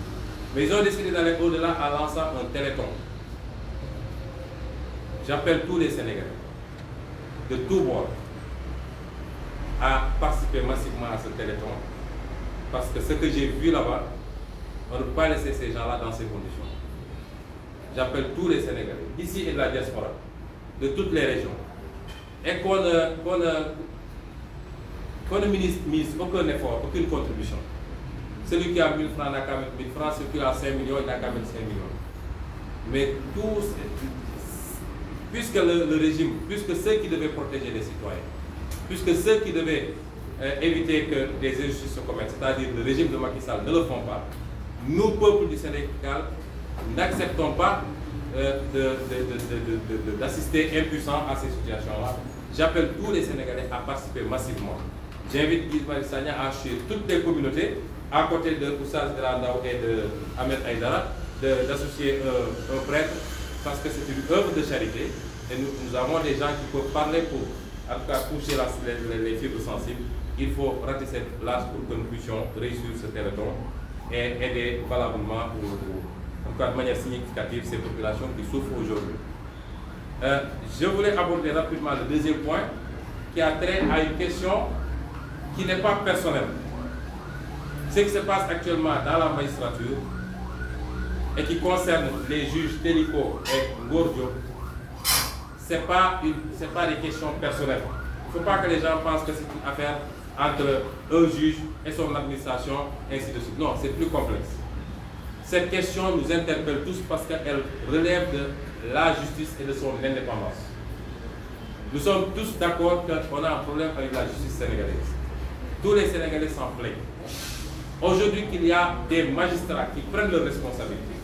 Mais ils ont décidé d'aller au-delà en lançant un téléthon. J'appelle tous les Sénégalais, de tous bords, à participer massivement à ce téléthon. Parce que ce que j'ai vu là-bas, on ne peut pas laisser ces gens-là dans ces conditions. J'appelle tous les Sénégalais, d'ici et de la diaspora, de toutes les régions, et qu'on ne mise aucun effort, aucune contribution Celui qui a 1000 francs n'a qu'à mettre 1000 francs, celui qui a 5 millions, il n'a qu'à mettre 5 millions. Mais puisque le régime, puisque ceux qui devaient protéger les citoyens, puisque ceux qui devaient éviter que des injustices se commettent, c'est-à-dire le régime de Macky Sall, ne le font pas, nous, peuple du Sénégal, n'acceptons pas d'assister impuissants à ces situations-là. J'appelle tous les Sénégalais à participer massivement. J'invite Guy Marius Sagna à suivre toutes les communautés, à côté de Oussaz Grandao et de Ahmed Aïdara, d'associer un prêtre, parce que c'est une œuvre de charité. Et nous avons des gens qui peuvent parler pour, en tout cas, toucher les fibres sensibles. Il faut ratisser l'âge pour que nous puissions réussir ce téléthon et aider valablement, en tout cas de manière significative, ces populations qui souffrent aujourd'hui. Je voulais aborder rapidement le deuxième point qui a trait à une question qui n'est pas personnelle. Ce qui se passe actuellement dans la magistrature et qui concerne les juges Téliko et Ngordio, ce n'est pas des questions personnelles. Il ne faut pas que les gens pensent que c'est une affaire entre un juge et son administration, ainsi de suite. Non, c'est plus complexe. Cette question nous interpelle tous parce qu'elle relève de la justice et de son indépendance. Nous sommes tous d'accord qu'on a un problème avec la justice sénégalaise. Tous les Sénégalais s'en plaignent. Aujourd'hui, qu'il y a des magistrats qui prennent leurs responsabilités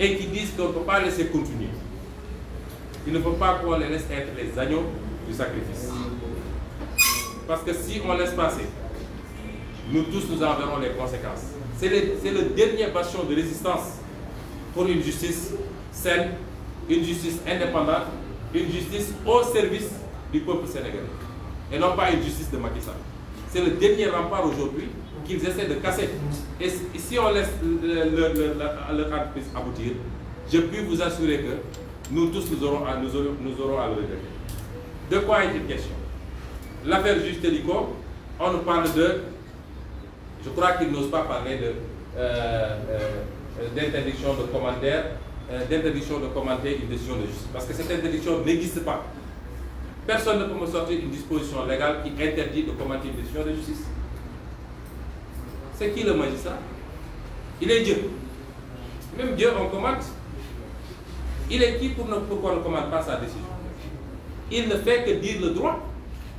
et qui disent qu'on ne peut pas laisser continuer. Il ne faut pas qu'on les laisse être les agneaux du sacrifice. Parce que si on laisse passer, nous tous nous en verrons les conséquences. C'est le dernier bastion de résistance pour une justice saine, une justice indépendante, une justice au service du peuple sénégalais. Et non pas une justice de Macky Sall. C'est le dernier rempart aujourd'hui qu'ils essaient de casser. Et si on laisse leur entreprise aboutir, je puis vous assurer que nous tous nous aurons à le regretter. De quoi est-il question? L'affaire juge Téliko, on nous parle de... Je crois qu'ils n'osent pas parler d'interdiction de commentaires, d'interdiction de commenter une décision de justice. Parce que cette interdiction n'existe pas. Personne ne peut me sortir une disposition légale qui interdit de commenter une décision de justice. C'est qui le magistrat? Il est Dieu. Même Dieu, on commente. Il est qui pour qu'on ne commente pas sa décision? Il ne fait que dire le droit.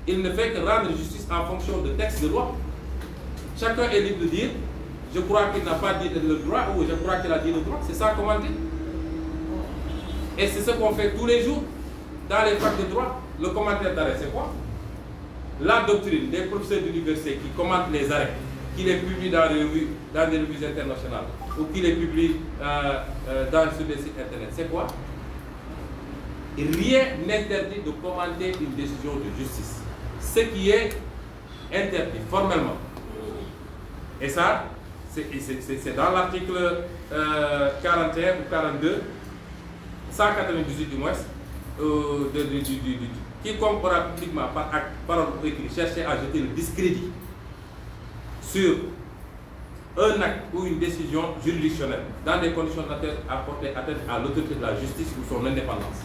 Il ne fait que rendre justice en fonction de textes de loi. Chacun est libre de dire, je crois qu'il n'a pas dit le droit ou je crois qu'il a dit le droit. C'est ça commenter. Et c'est ce qu'on fait tous les jours dans les facs de droit. Le commentaire d'arrêt, c'est quoi? La doctrine des professeurs d'université qui commentent les arrêts, qui les publient dans des revues internationales ou qui les publient sur des sites internet, c'est quoi? Rien n'interdit de commenter une décision de justice. Ce qui est interdit formellement. Et ça, c'est dans l'article 41 ou 42, 198 du moins, quiconque aura publiquement par acte, parole ou écrit cherché à jeter le discrédit sur un acte ou une décision juridictionnelle dans des conditions à porter atteinte à l'autorité de la justice ou son indépendance.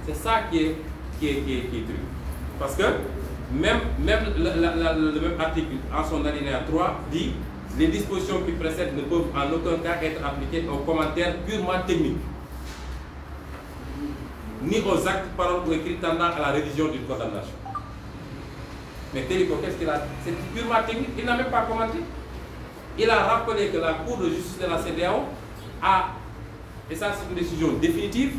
C'est ça qui est truc. Parce que même le même article, en son alinéa 3, dit les dispositions qui précèdent ne peuvent en aucun cas être appliquées aux commentaires purement techniques, ni aux actes, paroles ou écrits tendant à la révision d'une condamnation. Mais Téliko, qu'est-ce qu'il a? C'est purement technique, il n'a même pas commenté. Il a rappelé que la Cour de justice de la CEDEAO a, et ça c'est une décision définitive,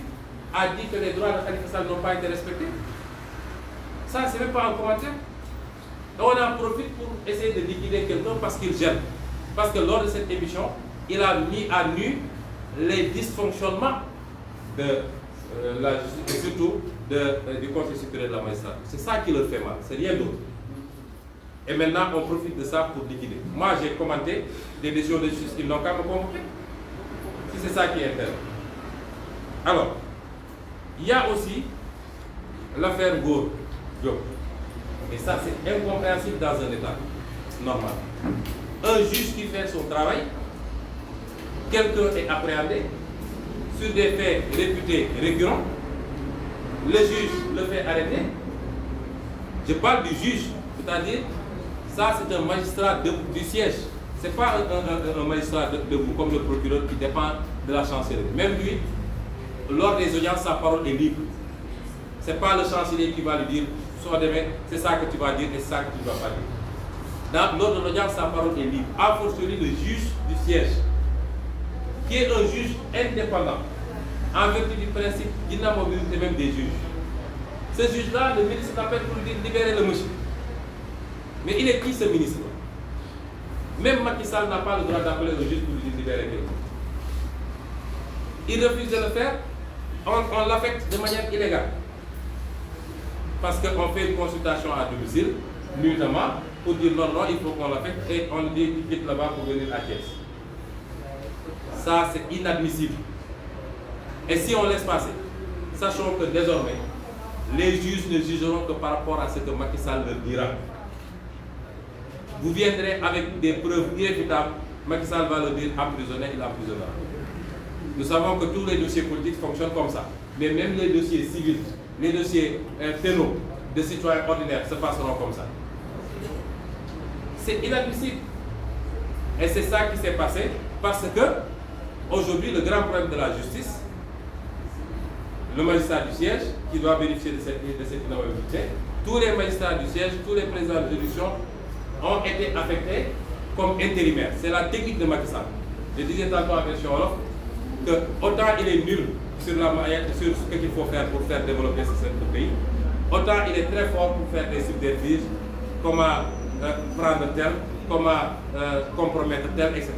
a dit que les droits de Khalifa Sall n'ont pas été respectés. Ça, c'est même pas un commentaire. Et on en profite pour essayer de liquider quelqu'un parce qu'il gêne. Parce que lors de cette émission, il a mis à nu les dysfonctionnements de la justice et surtout du Conseil supérieur de la magistrature. C'est ça qui leur fait mal, c'est rien d'autre. Et maintenant, on profite de ça pour liquider. Moi, j'ai commenté des décisions de justice, ils n'ont qu'à me convoquer. Si c'est ça qui est intéressant. Alors, il y a aussi l'affaire Ngor Diop. Et ça, c'est incompréhensible dans un État normal. Un juge qui fait son travail, quelqu'un est appréhendé sur des faits réputés récurrents, le juge le fait arrêter. Je parle du juge, c'est-à-dire, ça c'est un magistrat du siège, Ce n'est pas un magistrat debout comme le procureur qui dépend de la chancellerie. Même lui, lors des audiences, sa parole est libre. Ce n'est pas le chancelier qui va lui dire, soit demain, c'est ça que tu vas dire et c'est ça que tu ne vas pas dire. Lors de l'audience, sa parole est libre. A fortiori, le juge du siège, qui est un juge indépendant, en vertu du principe d'inamovibilité même des juges. Ce juge-là, le ministre l'appelle pour lui dire libérer le monsieur. Mais il est qui ce ministre-là? Même Macky Sall n'a pas le droit d'appeler le juge pour lui dire libérer quelqu'un. Il refuse de le faire, on l'affecte de manière illégale. Parce qu'on fait une consultation à domicile, nuitamment, pour dire non, il faut qu'on l'affecte et on lui dit qu'il quitte là-bas pour venir à Thiès. Ça, c'est inadmissible. Et si on laisse passer, sachons que désormais, les juges ne jugeront que par rapport à ce que Macky Sall leur dira. Vous viendrez avec des preuves irréfutables, Macky Sall va le dire emprisonné, il emprisonnera. Nous savons que tous les dossiers politiques fonctionnent comme ça. Mais même les dossiers civils, les dossiers pénaux de citoyens ordinaires se passeront comme ça. C'est inadmissible. Et c'est ça qui s'est passé parce que, aujourd'hui, le grand problème de la justice, le magistrat du siège, qui doit bénéficier de cette inamovibilité, tous les magistrats du siège, tous les présidents de juridiction ont été affectés comme intérimaires. C'est la technique de Macky Sall. Je disais tantôt en version Wolof que autant il est nul sur ce qu'il faut faire pour faire développer ce pays, autant il est très fort pour faire des subterfuges, comment prendre tel, comment compromettre tel, etc.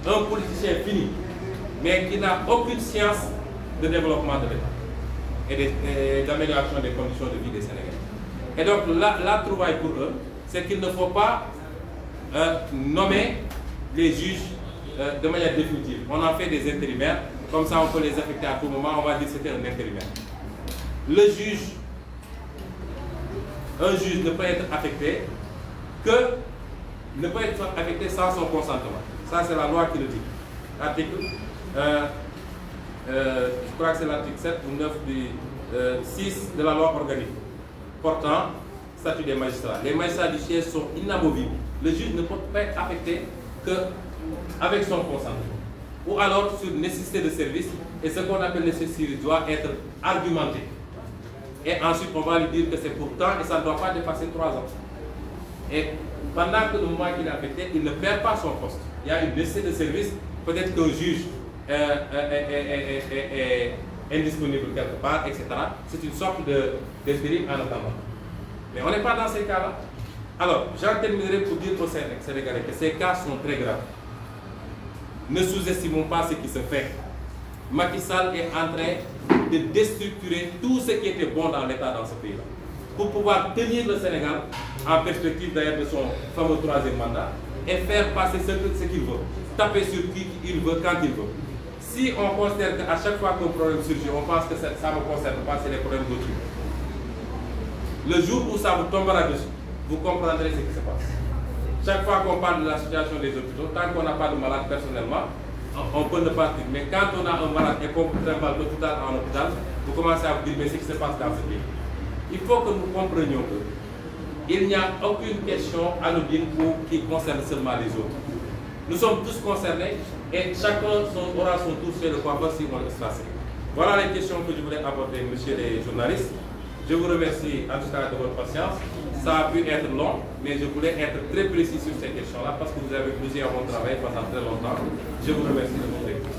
Un politicien fini, mais qui n'a aucune science de développement de l'État et d'amélioration des conditions de vie des Sénégalais. Et donc la trouvaille pour eux, c'est qu'il ne faut pas nommer les juges de manière définitive. On en fait des intérimaires, comme ça on peut les affecter à tout moment, on va dire que c'était un intérimaire. Un juge ne peut être affecté sans son consentement. Ça c'est la loi qui le dit. Article, je crois que c'est l'article 7 ou 9 du 6 de la loi organique portant statut des magistrats. Les magistrats du siège sont inamovibles. Le juge ne peut pas être affecté qu'avec son consentement. Ou alors sur nécessité de service, et ce qu'on appelle nécessité doit être argumenté. Et ensuite, on va lui dire que c'est pour temps et ça ne doit pas dépasser 3 ans. Et pendant que le moment qu'il est affecté, il ne perd pas son poste. Il y a une nécessité de service, peut-être qu'un juge est indisponible quelque part, etc. C'est une sorte d'intérim en attendant. Mais on n'est pas dans ces cas-là. Alors, j'en terminerai pour dire aux Sénégalais que ces cas sont très graves. Ne sous-estimons pas ce qui se fait. Macky Sall est en train de déstructurer tout ce qui était bon dans l'État dans ce pays-là. Pour pouvoir tenir le Sénégal, en perspective d'ailleurs de son fameux 3e mandat, et faire passer ce qu'il veut. Taper sur qui il veut, quand il veut. Si on considère qu'à chaque fois qu'un problème surgit, on pense que ça ne me concerne pas, c'est les problèmes d'autrui. Le jour où ça vous tombera dessus, vous comprendrez ce qui se passe. Chaque fois qu'on parle de la situation des hôpitaux, tant qu'on n'a pas de malade personnellement, on peut ne pas dire. Mais quand on a un malade et qu'on peut faire mal d'hôpital en hôpital, vous commencez à vous dire mais ce qui se passe dans ce pays. Il faut que nous comprenions qu'il n'y a aucune question anodine qui concerne seulement les autres. Nous sommes tous concernés et chacun aura son tour chez le coiffeur si on le laisse passer. Voilà les questions que je voulais aborder, messieurs les journalistes. Je vous remercie en tout cas de votre patience. Ça a pu être long, mais je voulais être très précis sur ces questions-là parce que nous y avons travaillé pendant très longtemps. Je vous remercie de votre écoute.